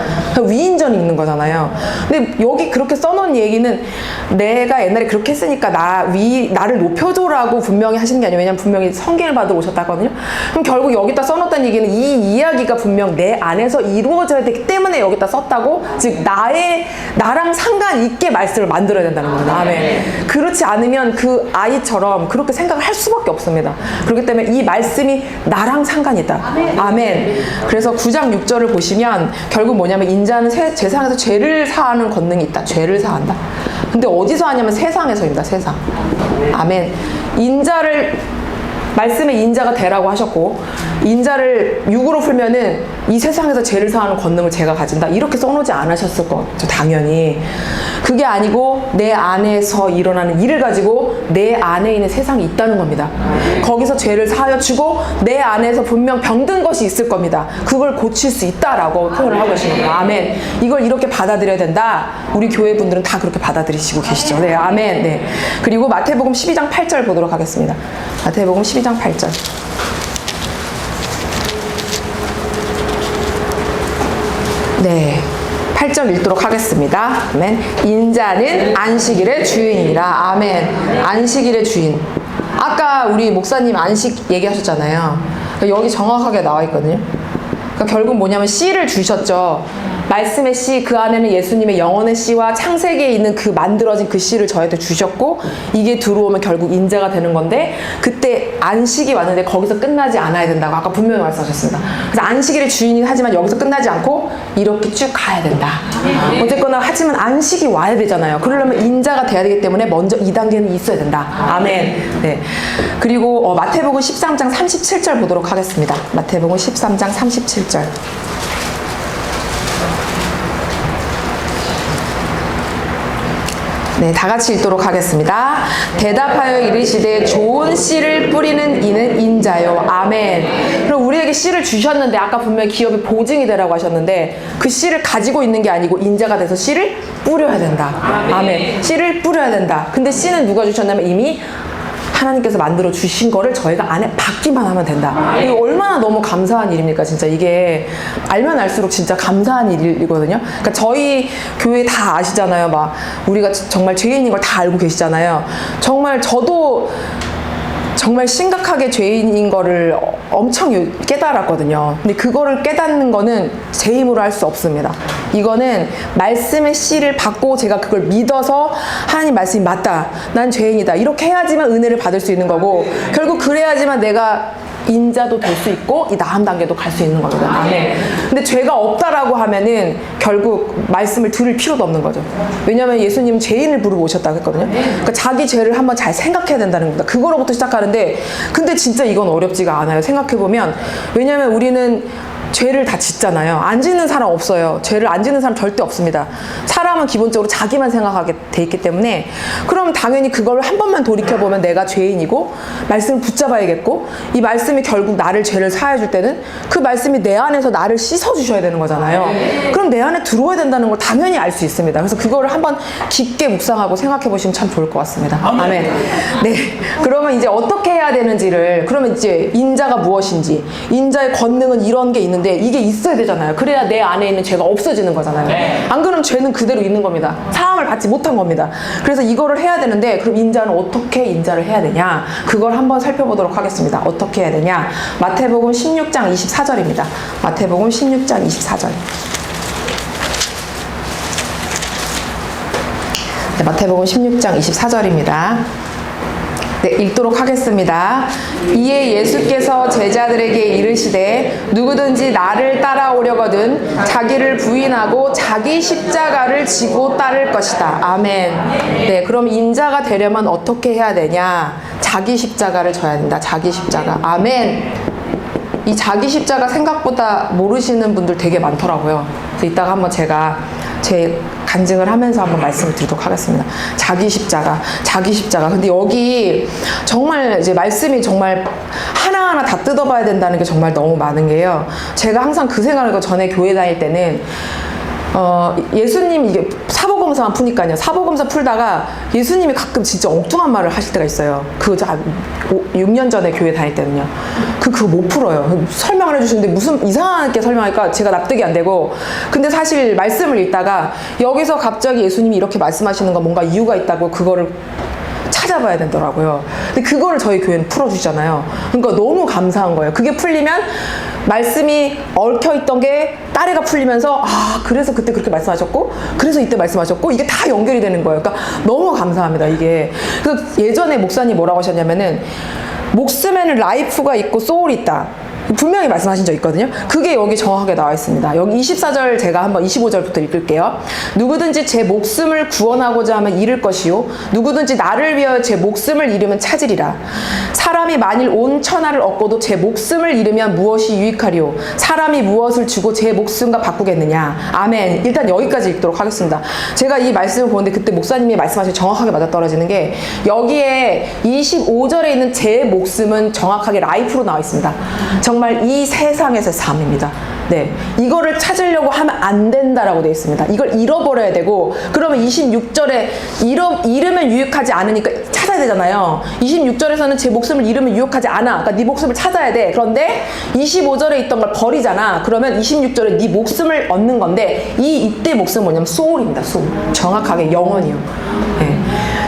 위인전 읽는 거잖아요. 근데 여기 그렇게 써놓은 얘기는 내가 옛날에 그렇게 했으니까 나를 높여줘라고 분명히 하시는 게 아니에요. 왜냐면 분명히 성경을 받으러 오셨다거든요. 그럼 결국 여기다 써놓았다는 얘기는 이 이야기가 분명 내 안에서 이루어져야 되기 때문에 여기다 썼다고 즉 나랑 상관 있게 말씀을 만들어야 된다는 겁니다. 아멘. 그렇지 않으면 그 아이처럼 그렇게 생각을 할 수밖에 없습니다. 그렇기 때문에 이 말씀이 나랑 상관이 있다. 아멘. 그래서 9장 6절을 보시면 결국 뭐냐면 인자는 세상에서 죄를 사하는 권능이 있다. 죄를 사한다. 근데 어디서 하냐면 세상에서입니다. 세상. 아멘. 말씀에 인자가 되라고 하셨고, 인자를 6으로 풀면은 이 세상에서 죄를 사하는 권능을 제가 가진다. 이렇게 써놓지 않으셨을 것 같죠, 당연히. 그게 아니고 내 안에서 일어나는 일을 가지고 내 안에 있는 세상이 있다는 겁니다. 거기서 죄를 사하여 주고 내 안에서 분명 병든 것이 있을 겁니다. 그걸 고칠 수 있다라고 표현을 하고 계신 겁니다. 아멘. 이걸 이렇게 받아들여야 된다. 우리 교회 분들은 다 그렇게 받아들이시고 계시죠. 네, 아멘. 네. 그리고 마태복음 12장 8절 보도록 하겠습니다. 마태복음 12장 8절. 네. 8절 읽도록 하겠습니다. 아멘. 인자는 안식일의 주인이라. 아멘. 안식일의 주인. 아까 우리 목사님 안식 얘기하셨잖아요. 여기 정확하게 나와 있거든요. 그러니까 결국 뭐냐면 씨를 주셨죠. 말씀의 씨, 그 안에는 예수님의 영혼의 씨와 창세기에 있는 그 만들어진 그 씨를 저희한테 주셨고, 이게 들어오면 결국 인자가 되는 건데, 그때 안식이 왔는데 거기서 끝나지 않아야 된다고 아까 분명히 말씀하셨습니다. 그래서 안식일의 주인이긴 하지만 여기서 끝나지 않고 이렇게 쭉 가야 된다. 어쨌거나 하지만 안식이 와야 되잖아요. 그러려면 인자가 돼야 되기 때문에 먼저 이 단계는 있어야 된다. 아멘. 네. 그리고 마태복음 13장 37절 보도록 하겠습니다. 마태복음 13장 37절. 네, 다 같이 읽도록 하겠습니다. 대답하여 이르시되 좋은 씨를 뿌리는 이는 인자요. 아멘. 그럼 우리에게 씨를 주셨는데 아까 분명히 기업이 보증이 되라고 하셨는데 그 씨를 가지고 있는 게 아니고 인자가 돼서 씨를 뿌려야 된다. 아멘. 씨를 뿌려야 된다. 근데 씨는 누가 주셨냐면 이미 하나님께서 만들어 주신 거를 저희가 안에 받기만 하면 된다. 이거 얼마나 너무 감사한 일입니까? 진짜 이게 알면 알수록 진짜 감사한 일이거든요. 그러니까 저희 교회 다 아시잖아요. 막 우리가 정말 죄인인 걸 다 알고 계시잖아요. 정말 저도 정말 심각하게 죄인인 거를 엄청 깨달았거든요. 근데 그거를 깨닫는 거는 제 힘으로 할 수 없습니다. 이거는 말씀의 씨를 받고 제가 그걸 믿어서 하나님 말씀이 맞다. 난 죄인이다. 이렇게 해야지만 은혜를 받을 수 있는 거고, 결국 그래야지만 내가 인자도 될 수 있고 이 다음 단계도 갈 수 있는 겁니다. 아멘. 근데 죄가 없다라고 하면은 결국 말씀을 들을 필요도 없는 거죠. 왜냐하면 예수님은 죄인을 부르고 오셨다고 했거든요. 그러니까 자기 죄를 한번 잘 생각해야 된다는 겁니다. 그거로부터 시작하는데, 근데 진짜 이건 어렵지가 않아요. 생각해보면. 왜냐하면 우리는 죄를 다 짓잖아요. 안 짓는 사람 없어요. 죄를 안 짓는 사람 절대 없습니다. 사람은 기본적으로 자기만 생각하게 돼 있기 때문에, 그럼 당연히 그걸 한 번만 돌이켜보면 내가 죄인이고 말씀을 붙잡아야겠고, 이 말씀이 결국 나를 죄를 사해 줄 때는 그 말씀이 내 안에서 나를 씻어주셔야 되는 거잖아요. 그럼 내 안에 들어와야 된다는 걸 당연히 알 수 있습니다. 그래서 그거를 한번 깊게 묵상하고 생각해 보시면 참 좋을 것 같습니다. 아멘. 네. 그러면 이제 어떻게 해야 되는지를, 그러면 이제 인자가 무엇인지, 인자의 권능은 이런 게 있는 이게 있어야 되잖아요. 그래야 내 안에 있는 죄가 없어지는 거잖아요. 안 그러면 죄는 그대로 있는 겁니다. 사함을 받지 못한 겁니다. 그래서 이거를 해야 되는데, 그럼 인자는 어떻게 인자를 해야 되냐, 그걸 한번 살펴보도록 하겠습니다. 어떻게 해야 되냐. 마태복음 16장 24절입니다. 마태복음 16장 24절. 네, 마태복음 16장 24절입니다. 네, 읽도록 하겠습니다. 이에 예수께서 제자들에게 이르시되 누구든지 나를 따라오려거든 자기를 부인하고 자기 십자가를 지고 따를 것이다. 아멘. 네, 그럼 인자가 되려면 어떻게 해야 되냐? 자기 십자가를 져야 된다. 자기 십자가. 아멘. 이 자기 십자가 생각보다 모르시는 분들 되게 많더라고요. 그래서 이따가 한번 제가 제 간증을 하면서 한번 말씀을 드리도록 하겠습니다. 자기 십자가, 자기 십자가. 근데 여기 정말 이제 말씀이 정말 하나하나 다 뜯어봐야 된다는 게 정말 너무 많은 게요. 제가 항상 그 생각을 하고 전에 교회 다닐 때는 예수님, 이게 사복음서만 푸니까요. 사복음서 풀다가 예수님이 가끔 진짜 엉뚱한 말을 하실 때가 있어요. 그거 한 6년 전에 교회 다닐 때는요. 그거 못 풀어요. 설명을 해주시는데 무슨 이상하게 설명하니까 제가 납득이 안 되고, 근데 사실 말씀을 읽다가 여기서 갑자기 예수님이 이렇게 말씀하시는 건 뭔가 이유가 있다고 그거를 찾아봐야 되더라고요. 근데 그거를 저희 교회는 풀어주잖아요. 그러니까 너무 감사한 거예요. 그게 풀리면 말씀이 얽혀있던 게 딸애가 풀리면서 아 그래서 그때 그렇게 말씀하셨고 그래서 이때 말씀하셨고 이게 다 연결이 되는 거예요. 그러니까 너무 감사합니다 이게. 그래서 예전에 목사님 뭐라고 하셨냐면은 목숨에는 라이프가 있고 소울이 있다. 분명히 말씀하신 적 있거든요. 그게 여기 정확하게 나와 있습니다. 여기 24절 제가 한번 25절부터 읽을게요. 누구든지 제 목숨을 구원하고자 하면 잃을 것이요 누구든지 나를 위하여 제 목숨을 잃으면 찾으리라. 사람이 만일 온 천하를 얻고도 제 목숨을 잃으면 무엇이 유익하리요 사람이 무엇을 주고 제 목숨과 바꾸겠느냐. 아멘. 일단 여기까지 읽도록 하겠습니다. 제가 이 말씀을 보는데 그때 목사님이 말씀하신 정확하게 맞아떨어지는 게 여기에 25절에 있는 제 목숨은 정확하게 라이프로 나와 있습니다. 정말 이 세상에서 삶입니다. 네, 이거를 찾으려고 하면 안 된다라고 되어 있습니다. 이걸 잃어버려야 되고 그러면 26절에 잃으면 유익하지 않으니까 찾아야 되잖아요. 26절에서는 제 목숨을 잃으면 유익하지 않아. 그러니까 네 목숨을 찾아야 돼. 그런데 25절에 있던 걸 버리잖아. 그러면 26절에 네 목숨을 얻는 건데 이때 목숨은 뭐냐면 소울입니다. 소울. 정확하게 영혼이요. 네.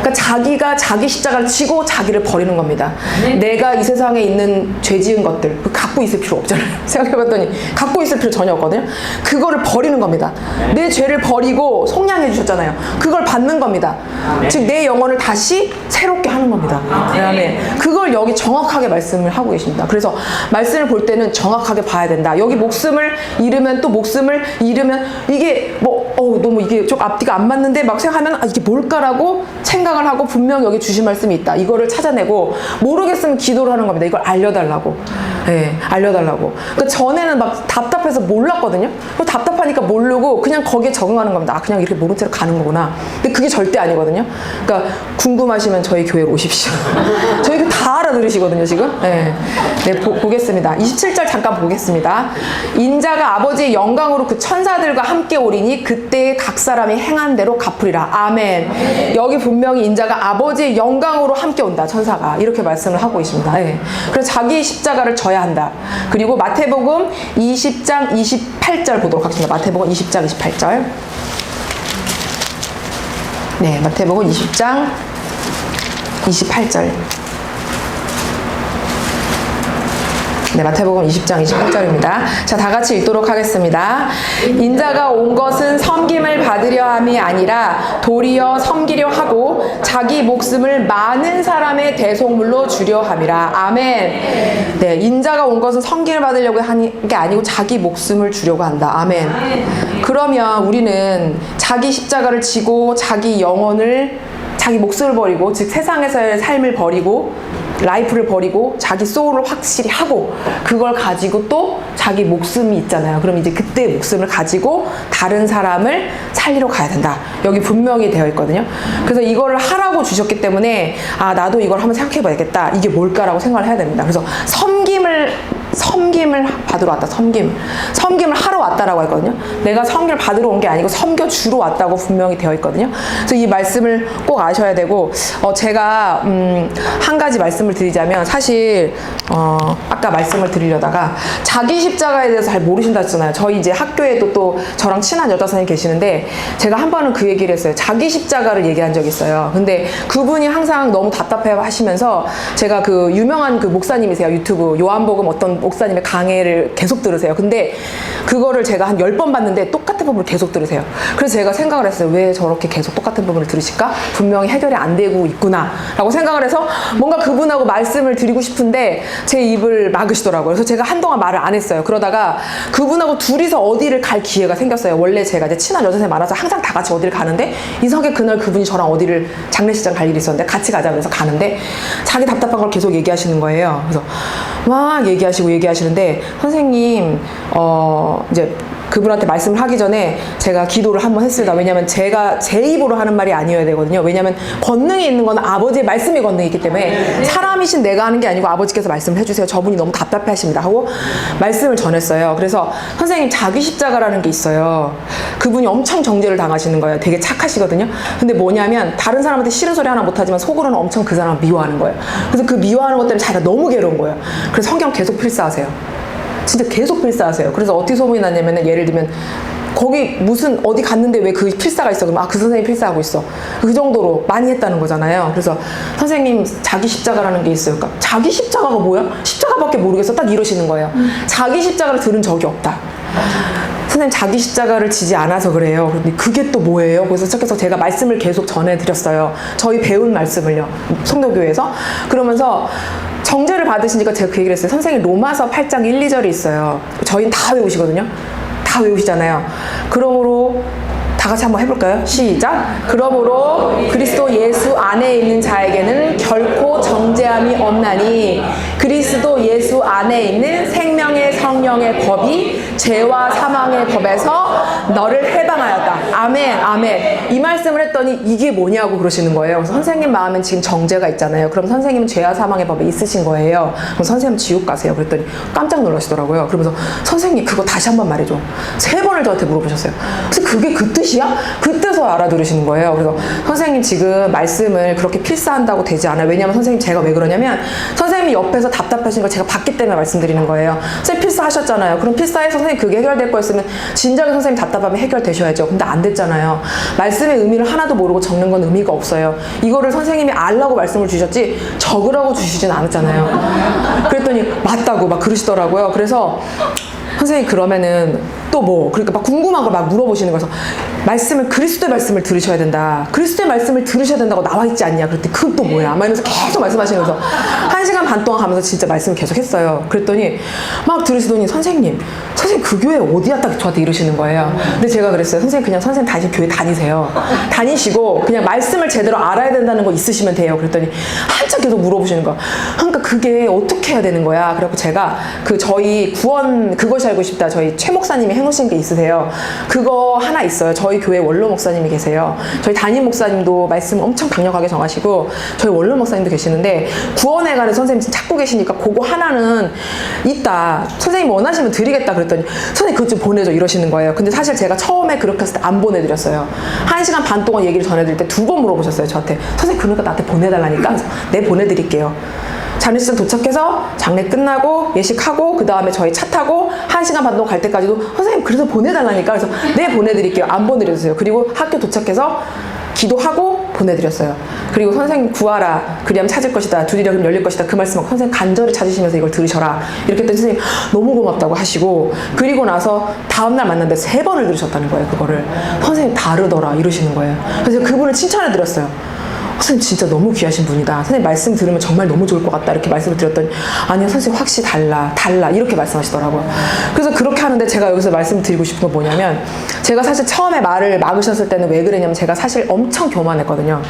그러니까 자기가 자기 십자가를 지고 자기를 버리는 겁니다. 내가 이 세상에 있는 죄 지은 것들 갖고 있을 필요 없잖아요. 생각해봤더니 갖고 있을 필요 전혀 없거든요. 그거를 버리는 겁니다. 내 죄를 버리고 속량해 주셨잖아요. 그걸 받는 겁니다. 즉 내 영혼을 다시 새롭게 하는 겁니다. 그다음에 그걸 여기 정확하게 말씀을 하고 계십니다. 그래서 말씀을 볼 때는 정확하게 봐야 된다. 여기 목숨을 잃으면 또 목숨을 잃으면 이게 뭐 너무 이게 좀 앞뒤가 안 맞는데 막 생각하면 이게 뭘까라고 생각을 하고 분명 여기 주신 말씀이 있다. 이거를 찾아내고 모르겠으면 기도를 하는 겁니다. 이걸 알려달라고. 네, 알려달라고. 그러니까 전에는 막 답답해서 몰랐거든요. 답답하니까 모르고 그냥 거기에 적응하는 겁니다. 그냥 이렇게 모른 채로 가는 거구나. 근데 그게 절대 아니거든요. 그러니까 궁금하시면 저희 교회로 오십시오. 저희 교회 다 알아들으시거든요, 지금. 네, 보겠습니다. 27절 잠깐 보겠습니다. 인자가 아버지의 영광으로 그 천사들과 함께 오리니 그때 각 사람이 행한 대로 갚으리라. 아멘. 여기 분명히 인자가 아버지의 영광으로 함께 온다. 천사가 이렇게 말씀을 하고 있습니다. 네. 그래서 자기 십자가를 져야 한다. 그리고 마태복음 20장 28절 보도록 하겠습니다. 마태복음 20장 28절. 네, 마태복음 20장 28절. 네, 마태복음 20장 28절입니다. 자, 다 같이 읽도록 하겠습니다. 인자가 온 것은 섬김을 받으려 함이 아니라 도리어 섬기려 하고 자기 목숨을 많은 사람의 대속물로 주려 함이라. 아멘. 네, 인자가 온 것은 섬김을 받으려고 하는 게 아니고 자기 목숨을 주려고 한다. 아멘. 그러면 우리는 자기 십자가를 지고 자기 영혼을 자기 목숨을 버리고 즉 세상에서의 삶을 버리고 라이프를 버리고 자기 소울을 확실히 하고 그걸 가지고 또 자기 목숨이 있잖아요. 그럼 이제 그때 목숨을 가지고 다른 사람을 살리러 가야 된다. 여기 분명히 되어 있거든요. 그래서 이거를 하라고 주셨기 때문에 나도 이걸 한번 생각해 봐야겠다. 이게 뭘까라고 생각을 해야 됩니다. 그래서 섬김을 받으러 왔다. 섬김을 하러 왔다라고 했거든요. 내가 섬김을 받으러 온 게 아니고 섬겨주러 왔다고 분명히 되어 있거든요. 그래서 이 말씀을 꼭 아셔야 되고 제가 한 가지 말씀을 드리자면 사실 아까 말씀을 드리려다가 자기 십자가에 대해서 잘 모르신다 했잖아요. 저희 이제 학교에도 또 저랑 친한 여자 선생님이 계시는데 제가 한 번은 그 얘기를 했어요. 자기 십자가를 얘기한 적이 있어요. 근데 그분이 항상 너무 답답해 하시면서 제가 그 유명한 그 목사님이세요. 유튜브 요한복음 어떤 목사님의 강의를 계속 들으세요. 근데 그거를 제가 한 10번 봤는데 똑같은 부분을 계속 들으세요. 그래서 제가 생각을 했어요. 왜 저렇게 계속 똑같은 부분을 들으실까? 분명히 해결이 안 되고 있구나 라고 생각을 해서 뭔가 그분하고 말씀을 드리고 싶은데 제 입을 막으시더라고요. 그래서 제가 한동안 말을 안 했어요. 그러다가 그분하고 둘이서 어디를 갈 기회가 생겼어요. 원래 제가 이제 친한 여자선생님 많아서 항상 다 같이 어디를 가는데 이상하게 그날 그분이 저랑 어디를 장례식장 갈 일이 있었는데 같이 가자 그래서 가는데 자기 답답한 걸 계속 얘기하시는 거예요. 그래서 막 얘기하시는데 선생님 이제 그분한테 말씀을 하기 전에 제가 기도를 한번 했습니다. 왜냐면 제가 제 입으로 하는 말이 아니어야 되거든요. 왜냐면 권능이 있는 건 아버지의 말씀이 권능이 있기 때문에 사람이신 내가 하는 게 아니고 아버지께서 말씀을 해주세요. 저분이 너무 답답해 하십니다 하고 말씀을 전했어요. 그래서 선생님 자기 십자가라는 게 있어요. 그분이 엄청 정죄를 당하시는 거예요. 되게 착하시거든요. 근데 뭐냐면 다른 사람한테 싫은 소리 하나 못하지만 속으로는 엄청 그 사람을 미워하는 거예요. 그래서 그 미워하는 것 때문에 자기가 너무 괴로운 거예요. 그래서 성경 계속 필사하세요. 진짜 계속 필사하세요. 그래서 어떻게 소문이 났냐면은 예를 들면 거기 무슨 어디 갔는데 왜 그 필사가 있어? 그럼 그 선생님 필사하고 있어. 그 정도로 많이 했다는 거잖아요. 그래서 선생님 자기 십자가라는 게 있어요. 그러니까 자기 십자가가 뭐야? 십자가밖에 모르겠어. 딱 이러시는 거예요. 자기 십자가를 들은 적이 없다. 선생님 자기 십자가를 지지 않아서 그래요. 그런데 그게 또 뭐예요? 그래서 시작해서 제가 말씀을 계속 전해드렸어요. 저희 배운 말씀을요. 성도교회에서. 그러면서 정죄를 받으시니까 제가 그 얘기를 했어요. 선생님 로마서 8장 1, 2절이 있어요. 저희는 다 외우시거든요. 다 외우시잖아요. 그러므로 다 같이 한번 해볼까요? 시작! 그러므로 그리스도 예수 안에 있는 자에게는 결코 정죄함이 없나니 그리스도 예수 안에 있는 생명의 성령의 법이 죄와 사망의 법에서 너를 해방하였다. 아멘, 아멘. 이 말씀을 했더니 이게 뭐냐고 그러시는 거예요. 그래서 선생님 마음엔 지금 정죄가 있잖아요. 그럼 선생님은 죄와 사망의 법에 있으신 거예요. 그럼 선생님 지옥 가세요. 그랬더니 깜짝 놀라시더라고요. 그러면서 선생님 그거 다시 한번 말해줘. 3번을 저한테 물어보셨어요. 그래서 그게 그 뜻이야? 그때서 알아들으시는 거예요. 그래서 선생님 지금 말씀을 그렇게 필사한다고 되지 않아요. 왜냐면 선생님 제가 왜 그러냐면 선생님이 옆에서 답답하신 걸 제가 봤기 때문에 말씀드리는 거예요. 선생님 필사하셨잖아요. 그럼 필사해서 선생님 그게 해결될 거였으면 진작에 선생님 답답하면 해결되셔야죠. 근데 안 됐잖아요. 말씀의 의미를 하나도 모르고 적는 건 의미가 없어요. 이거를 선생님이 알라고 말씀을 주셨지 적으라고 주시진 않았잖아요. 그랬더니 맞다고 막 그러시더라고요. 그래서 선생님 그러면은 또 뭐 그러니까 막 궁금한 걸 막 물어보시는 거여서 말씀을 그리스도의 말씀을 들으셔야 된다. 그리스도의 말씀을 들으셔야 된다고 나와 있지 않냐. 그랬더니 그건 또 뭐야. 막 이러면서 계속 말씀하시면서 1시간 반 동안 가면서 진짜 말씀을 계속 했어요. 그랬더니 막 들으시더니 선생님 그 교회 어디야? 딱 저한테 이러시는 거예요. 근데 제가 그랬어요. 선생님 그냥 선생님 다시 교회 다니세요. 다니시고 그냥 말씀을 제대로 알아야 된다는 거 있으시면 돼요. 그랬더니 한참 계속 물어보시는 거야. 그러니까 그게 어떻게 해야 되는 거야. 그래갖고 제가 그 저희 구원 그것이 알고 싶다. 저희 최 목사님이 해놓으신 게 있으세요. 그거 하나 있어요. 저희 교회 원로 목사님이 계세요. 저희 담임 목사님도 말씀 엄청 강력하게 정하시고 저희 원로 목사님도 계시는데 구원에 관해 선생님 찾고 계시니까 그거 하나는 있다. 선생님 원하시면 드리겠다. 그랬더니 선생님 그것 좀 보내줘 이러시는 거예요. 근데 사실 제가 처음에 그렇게 했을 때 안 보내드렸어요. 1시간 반 동안 얘기를 전해드릴 때 2번 물어보셨어요. 저한테. 선생님 그러니까 나한테 보내달라니까. 그래서 네 보내드릴게요. 장례식장 도착해서 장례 끝나고 예식하고 그 다음에 저희 차 타고 1시간 반 동안 갈 때까지도 선생님 그래서 보내달라니까. 그래서 네 보내드릴게요. 안 보내드렸어요. 그리고 학교 도착해서 기도하고 보내드렸어요. 그리고 선생님 구하라 그리하면 찾을 것이다 두드려 그럼 열릴 것이다 그 말씀하고 선생님 간절히 찾으시면서 이걸 들으셔라 이렇게 했더니 선생님 너무 고맙다고 하시고 그리고 나서 다음날 만났는데 3번을 들으셨다는 거예요. 그거를 선생님 다르더라 이러시는 거예요. 그래서 그분을 칭찬해 드렸어요. 선생님 진짜 너무 귀하신 분이다. 선생님 말씀 들으면 정말 너무 좋을 것 같다. 이렇게 말씀을 드렸더니 아니요 선생님 확실히 달라 이렇게 말씀하시더라고요. 그래서 그렇게 하는데 제가 여기서 말씀드리고 싶은 건 뭐냐면 제가 사실 처음에 말을 막으셨을 때는 왜 그랬냐면 제가 사실 엄청 교만했거든요.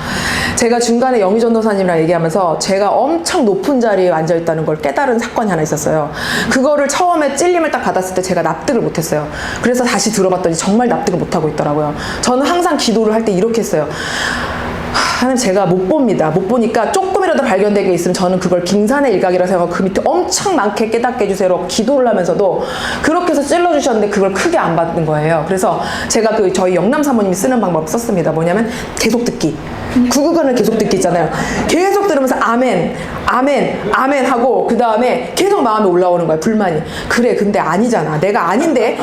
제가 중간에 영희 전도사님이랑 얘기하면서 제가 엄청 높은 자리에 앉아있다는 걸 깨달은 사건이 하나 있었어요. 그거를 처음에 찔림을 딱 받았을 때 제가 납득을 못했어요. 그래서 다시 들어봤더니 정말 납득을 못하고 있더라고요. 저는 항상 기도를 할 때 이렇게 했어요. 하나님 제가 못 봅니다. 못 보니까 조금이라도 발견된 게 있으면 저는 그걸 빙산의 일각이라 생각하고 그 밑에 엄청 많게 깨닫게 해주세요. 기도를 하면서도 그렇게 해서 찔러주셨는데 그걸 크게 안 받는 거예요. 그래서 제가 그 저희 영남 사모님이 쓰는 방법을 썼습니다. 뭐냐면 계속 듣기. 구구간을 계속 듣기 있잖아요. 계속 들으면서 아멘, 아멘, 아멘 하고 그 다음에 계속 마음에 올라오는 거예요. 불만이. 그래 근데 아니잖아. 내가 아닌데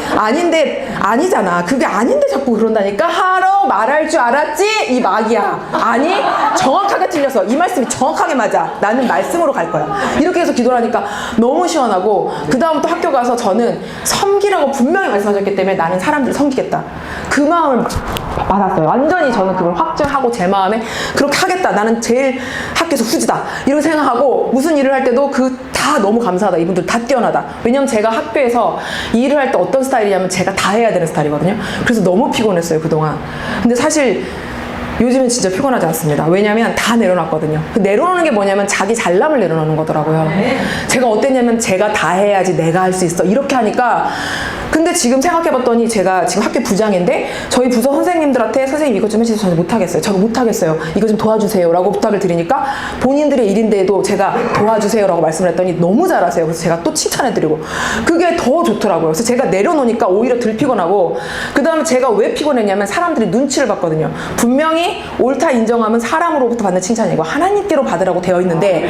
아니잖아. 그게 아닌데 자꾸 그런다니까 하러 말할 줄 알았지? 이 막이야. 아니 정확하게 틀려서 이 말씀이 정확하게 맞아. 나는 말씀으로 갈 거야. 이렇게 해서 기도를 하니까 너무 시원하고 그 다음 또 학교 가서 저는 섬기라고 분명히 말씀하셨기 때문에 나는 사람들을 섬기겠다. 그 마음을 받았어요. 완전히 저는 그걸 확증하고 제 마음에 그렇게 하겠다. 나는 제일 학교에서 후지다. 이렇게 생각하고 무슨 일을 할 때도 다 너무 감사하다. 이분들 다 뛰어나다. 왜냐면 제가 학교에서 일을 할 때 어떤 스타일이냐면 제가 다 해야 되는 스타일이거든요. 그래서 너무 피곤했어요 그동안. 근데 사실 요즘은 진짜 피곤하지 않습니다. 왜냐면 다 내려놨거든요. 내려놓는 게 뭐냐면 자기 잘남을 내려놓는 거더라고요. 제가 어땠냐면 제가 다 해야지 내가 할 수 있어 이렇게 하니까. 근데 지금 생각해봤더니 제가 지금 학교 부장인데 저희 부서 선생님들한테 선생님 이것 좀 해주세요. 저는 못하겠어요. 저거 못하겠어요. 이거 좀 도와주세요 라고 부탁을 드리니까 본인들의 일인데도 제가 도와주세요 라고 말씀을 했더니 너무 잘하세요. 그래서 제가 또 칭찬해드리고 그게 더 좋더라고요. 그래서 제가 내려놓으니까 오히려 덜 피곤하고 그 다음에 제가 왜 피곤했냐면 사람들이 눈치를 봤거든요. 분명히 옳다 인정하면 사람으로부터 받는 칭찬이고 하나님께로 받으라고 되어 있는데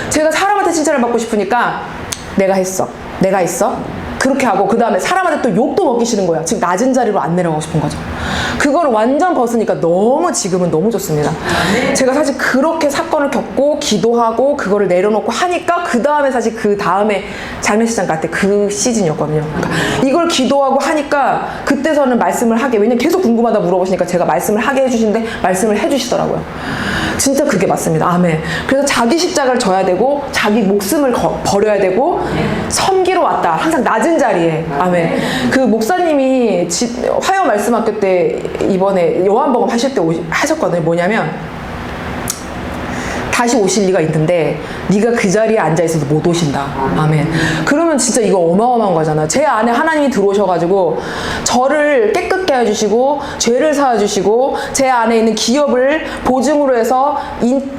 제가 사람한테 칭찬을 받고 싶으니까 내가 했어. 그렇게 하고 그 다음에 사람한테 또 욕도 먹기 싫은 거야. 지금 낮은 자리로 안 내려가고 싶은 거죠. 그걸 완전 벗으니까 너무 지금은 너무 좋습니다. 제가 사실 그렇게 사건을 겪고 기도하고 그거를 내려놓고 하니까 그 다음에 사실 그 다음에 장례식장 갈 때 그 시즌이었거든요. 그러니까 이걸 기도하고 하니까 그때서는 말씀을 하게, 왜냐면 계속 궁금하다 물어보시니까 제가 말씀을 하게 해주시는데 말씀을 해주시더라고요. 진짜 그게 맞습니다. 아멘. 그래서 자기 십자가를 져야 되고 자기 목숨을 버려야 되고 섬기러 왔다. 항상 낮은 자리에. 아멘. 그 목사님이 화요 말씀학교 때 이번에 요한복음 하실 때 하셨거든요. 뭐냐면 다시 오실 리가 있는데 네가 그 자리에 앉아있어도 못 오신다. 아멘. 그러면 진짜 이거 어마어마한 거잖아. 제 안에 하나님이 들어오셔가지고 저를 깨끗게 해주시고 죄를 사해주시고 제 안에 있는 기업을 보증으로 해서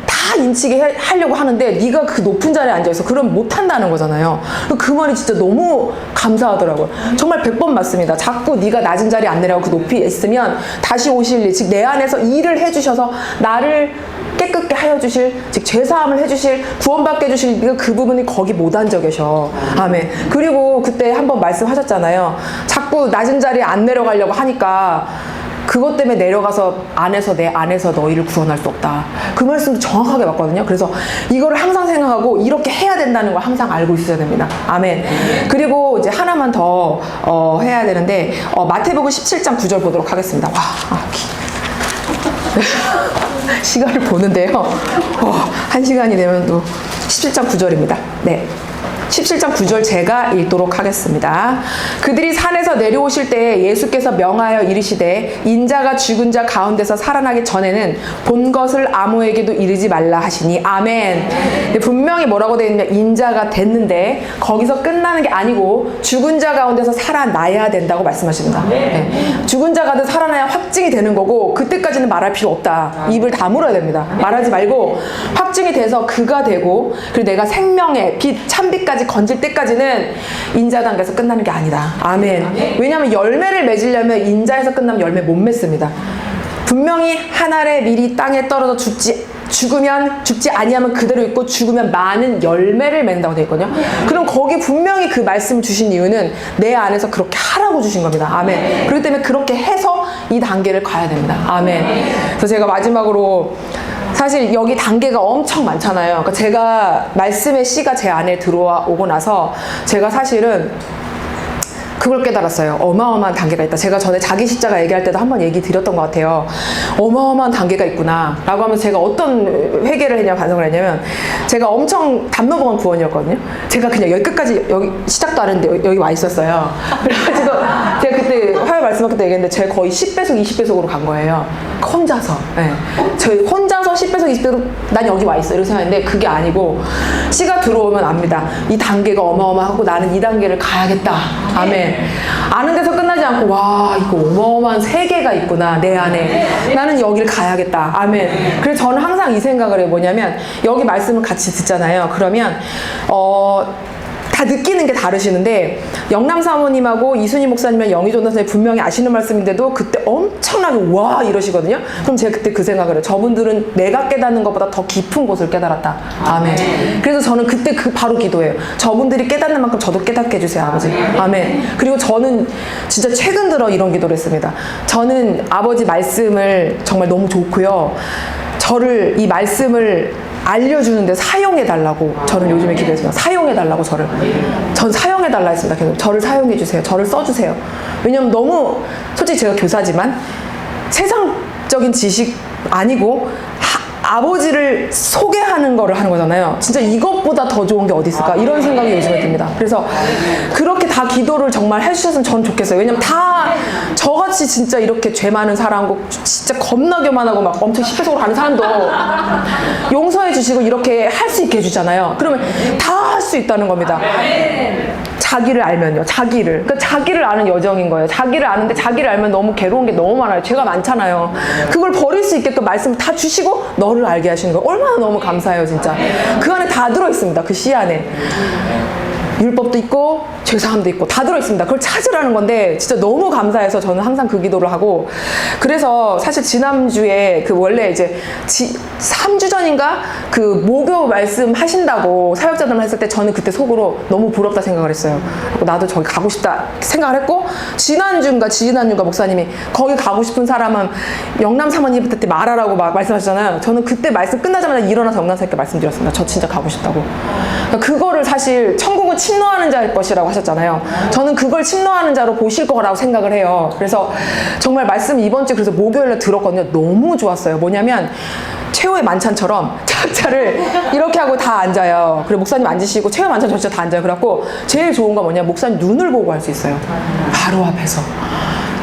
다 인치게 하려고 하는데 네가 그 높은 자리에 앉아있어. 그럼 못한다는 거잖아요. 그 말이 진짜 너무 감사하더라고요. 정말 100번 맞습니다. 자꾸 네가 낮은 자리에 안 내려가고 그 높이 있으면 다시 오실 일, 즉 내 안에서 일을 해주셔서 나를 깨끗게 하여 주실, 즉 죄사함을 해주실, 구원받게 해주실 그 부분이 거기 못 앉아 계셔. 아멘. 그리고 그때 한번 말씀하셨잖아요. 자꾸 낮은 자리에 안 내려가려고 하니까 그것 때문에 내려가서 내 안에서 너희를 구원할 수 없다. 그 말씀도 정확하게 맞거든요. 그래서 이거를 항상 생각하고 이렇게 해야 된다는 걸 항상 알고 있어야 됩니다. 아멘. 그리고 이제 하나만 더 해야 되는데 마태복음 17장 9절 보도록 하겠습니다. 와, 시간을 보는데요. 1시간이 되면 또 17장 9절입니다. 네. 17장 9절 제가 읽도록 하겠습니다. 그들이 산에서 내려오실 때 예수께서 명하여 이르시되 인자가 죽은 자 가운데서 살아나기 전에는 본 것을 아무에게도 이르지 말라 하시니 아멘. 분명히 뭐라고 되어 있냐면 인자가 됐는데 거기서 끝나는 게 아니고 죽은 자 가운데서 살아나야 된다고 말씀하십니다. 네. 죽은 자 가운데 살아나야 확증이 되는 거고 그때까지는 말할 필요 없다. 입을 다물어야 됩니다. 말하지 말고 확증이 돼서 그가 되고 그리고 내가 생명의 빛, 참빛까지 건질 때까지는 인자 단계에서 끝나는 게 아니다. 아멘. 왜냐하면 열매를 맺으려면 인자에서 끝나면 열매 못 맺습니다. 분명히 한 알의 밀이 땅에 떨어져 죽으면 죽지 아니하면 그대로 있고 죽으면 많은 열매를 맺는다고 되어 있거든요. 그럼 거기 분명히 그 말씀 주신 이유는 내 안에서 그렇게 하라고 주신 겁니다. 아멘. 그렇기 때문에 그렇게 해서 이 단계를 가야 됩니다. 아멘. 그래서 제가 마지막으로 사실 여기 단계가 엄청 많잖아요. 그러니까 제가 말씀의 씨가 제 안에 들어오고 나서 제가 사실은 그걸 깨달았어요. 어마어마한 단계가 있다. 제가 전에 자기 십자가 얘기할 때도 한번 얘기 드렸던 것 같아요. 어마어마한 단계가 있구나 라고 하면서 제가 어떤 회개를 했냐 반성을 했냐면 제가 엄청 담노봉원 구원이었거든요. 제가 그냥 여기 끝까지 여기 시작도 안 했는데 여기 와 있었어요. 그래가지고 제가 그때 화요 말씀할 때 얘기했는데 제가 거의 10배속 20배속으로 간 거예요. 혼자서. 네. 저희 혼자서 10배속 20배속 난 여기 와 있어 이렇게 생각했는데 그게 아니고 씨가 들어오면 압니다. 이 단계가 어마어마하고 나는 이 단계를 가야겠다. 아멘. 아는 데서 끝나지 않고 와 이거 어마어마한 세계가 있구나 내 안에 나는 여기를 가야겠다. 아멘. 그래서 저는 항상 이 생각을 해요. 뭐냐면 여기 말씀을 같이 듣잖아요. 그러면 다 느끼는 게 다르시는데 영남 사모님하고 이순희 목사님이랑 영희존 선생님 분명히 아시는 말씀인데도 그때 엄청나게 와 이러시거든요. 그럼 제가 그때 그 생각을 해요. 저분들은 내가 깨닫는 것보다 더 깊은 곳을 깨달았다. 아멘. 그래서 저는 그때 바로 기도해요. 저분들이 깨닫는 만큼 저도 깨닫게 해주세요 아버지. 아멘. 그리고 저는 진짜 최근 들어 이런 기도를 했습니다. 저는 아버지 말씀을 정말 너무 좋고요. 저를 이 말씀을 알려주는데 사용해달라고 저는 요즘에 기도했습니다. 사용해달라고 전 사용해달라 했습니다. 계속 저를 사용해주세요. 저를 써주세요. 왜냐면 너무 솔직히 제가 교사지만 세상적인 지식 아니고 아버지를 소개하는 거를 하는 거잖아요. 진짜 이것보다 더 좋은 게 어디 있을까 이런 생각이 요즘에 듭니다. 그래서 그렇게 다 기도를 정말 해주셨으면 전 좋겠어요. 왜냐면 다 저같이 진짜 이렇게 죄 많은 사람하고 진짜 겁나 교만하고 막 엄청 10배속으로 가는 사람도 용서해 주시고 이렇게 할 수 있게 해주잖아요. 그러면 다 할 수 있다는 겁니다. 자기를 알면요. 그러니까 자기를 아는 여정인 거예요. 자기를 아는데 자기를 알면 너무 괴로운 게 너무 많아요. 죄가 많잖아요. 그걸 버릴 수 있게끔 말씀을 다 주시고 너를 알게 하시는 거예요. 얼마나 너무 감사해요 진짜. 그 안에 다 들어있습니다. 그 씨 안에 율법도 있고 죄사함도 있고 다 들어있습니다. 그걸 찾으라는 건데 진짜 너무 감사해서 저는 항상 그 기도를 하고, 그래서 사실 지난주에 그 원래 이제 3주 전인가 그 목요 말씀 하신다고 사역자들만 했을 때 저는 그때 속으로 너무 부럽다 생각을 했어요. 그리고 나도 저기 가고 싶다 생각을 했고, 지난주인가 목사님이 거기 가고 싶은 사람은 영남 사모님 때 말하라고 막 말씀하셨잖아요. 저는 그때 말씀 끝나자마자 일어나서 영남 사모님께 말씀드렸습니다. 저 진짜 가고 싶다고. 그러니까 그거를 사실 천국은 침노하는 자일 것이라고 하셨잖아요. 저는 그걸 침노하는 자로 보실 거라고 생각을 해요. 그래서 정말 말씀 이번 주에 그래서 목요일에 들었거든요. 너무 좋았어요. 뭐냐면 최후의 만찬처럼 자자를 이렇게 하고 다 앉아요. 그리고 목사님 앉으시고 최후의 만찬 전체 다 앉아요. 그래갖고 제일 좋은 건 뭐냐면 목사님 눈을 보고 할 수 있어요. 바로 앞에서.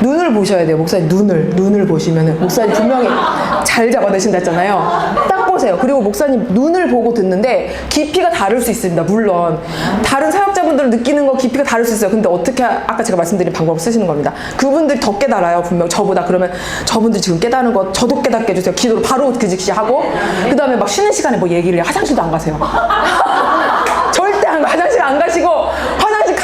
눈을 보셔야 돼요. 목사님 눈을 보시면은 목사님 분명히 잘 잡아내신다 했잖아요. 딱 보세요. 그리고 목사님 눈을 보고 듣는데 깊이가 다를 수 있습니다. 물론 다른 사역자분들은 느끼는 거 깊이가 다를 수 있어요. 근데 어떻게 아까 제가 말씀드린 방법을 쓰시는 겁니다. 그분들이 더 깨달아요. 분명 저보다. 그러면 저분들 지금 깨달은 거 저도 깨닫게 해주세요. 기도를 바로 그 즉시 하고, 그 다음에 막 쉬는 시간에 뭐 얘기를 해요. 화장실도 안 가세요. 절대 안 가. 화장실 안 가시고 화장실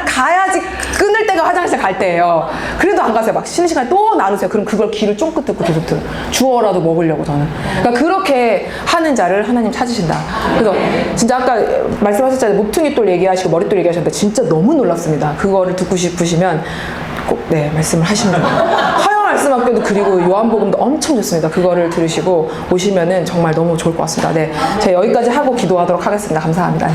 가야지 끊을 때가 화장실 갈 때예요. 그래도 안 가세요. 막 쉬는 시간에 또 나누세요. 그럼 그걸 귀를 쫑긋 듣고 계속 들어요. 주워라도 먹으려고 저는. 그러니까 그렇게 하는 자를 하나님 찾으신다. 그래서 진짜 아까 말씀하셨잖아요. 목퉁이돌 얘기하시고 머릿돌 얘기하셨는데 진짜 너무 놀랍습니다. 그거를 듣고 싶으시면 꼭 말씀을 하시면 돼요. 말씀학교도 그리고 요한복음도 엄청 좋습니다. 그거를 들으시고 오시면은 정말 너무 좋을 것 같습니다. 네, 제가 여기까지 하고 기도하도록 하겠습니다. 감사합니다. 네.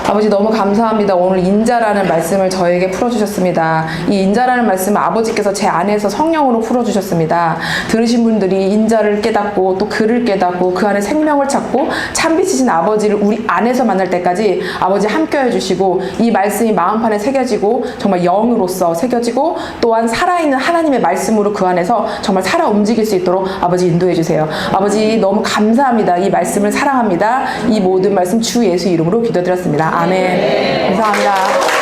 아버지 너무 감사합니다. 오늘 인자라는 말씀을 저에게 풀어주셨습니다. 이 인자라는 말씀을 아버지께서 제 안에서 성령으로 풀어주셨습니다. 들으신 분들이 인자를 깨닫고 또 그를 깨닫고 그 안에 생명을 찾고 참빛이신 아버지를 우리 안에서 만날 때까지 아버지 함께 해주시고, 이 말씀이 마음판에 새겨지고 정말 영으로서 새겨지고 또한 살아있는 하나님의 말씀으로 그 안에서 정말 살아 움직일 수 있도록 아버지 인도해 주세요. 아버지 너무 감사합니다. 이 말씀을 사랑합니다. 이 모든 말씀 주 예수 이름으로 기도드렸습니다. 아멘. 감사합니다.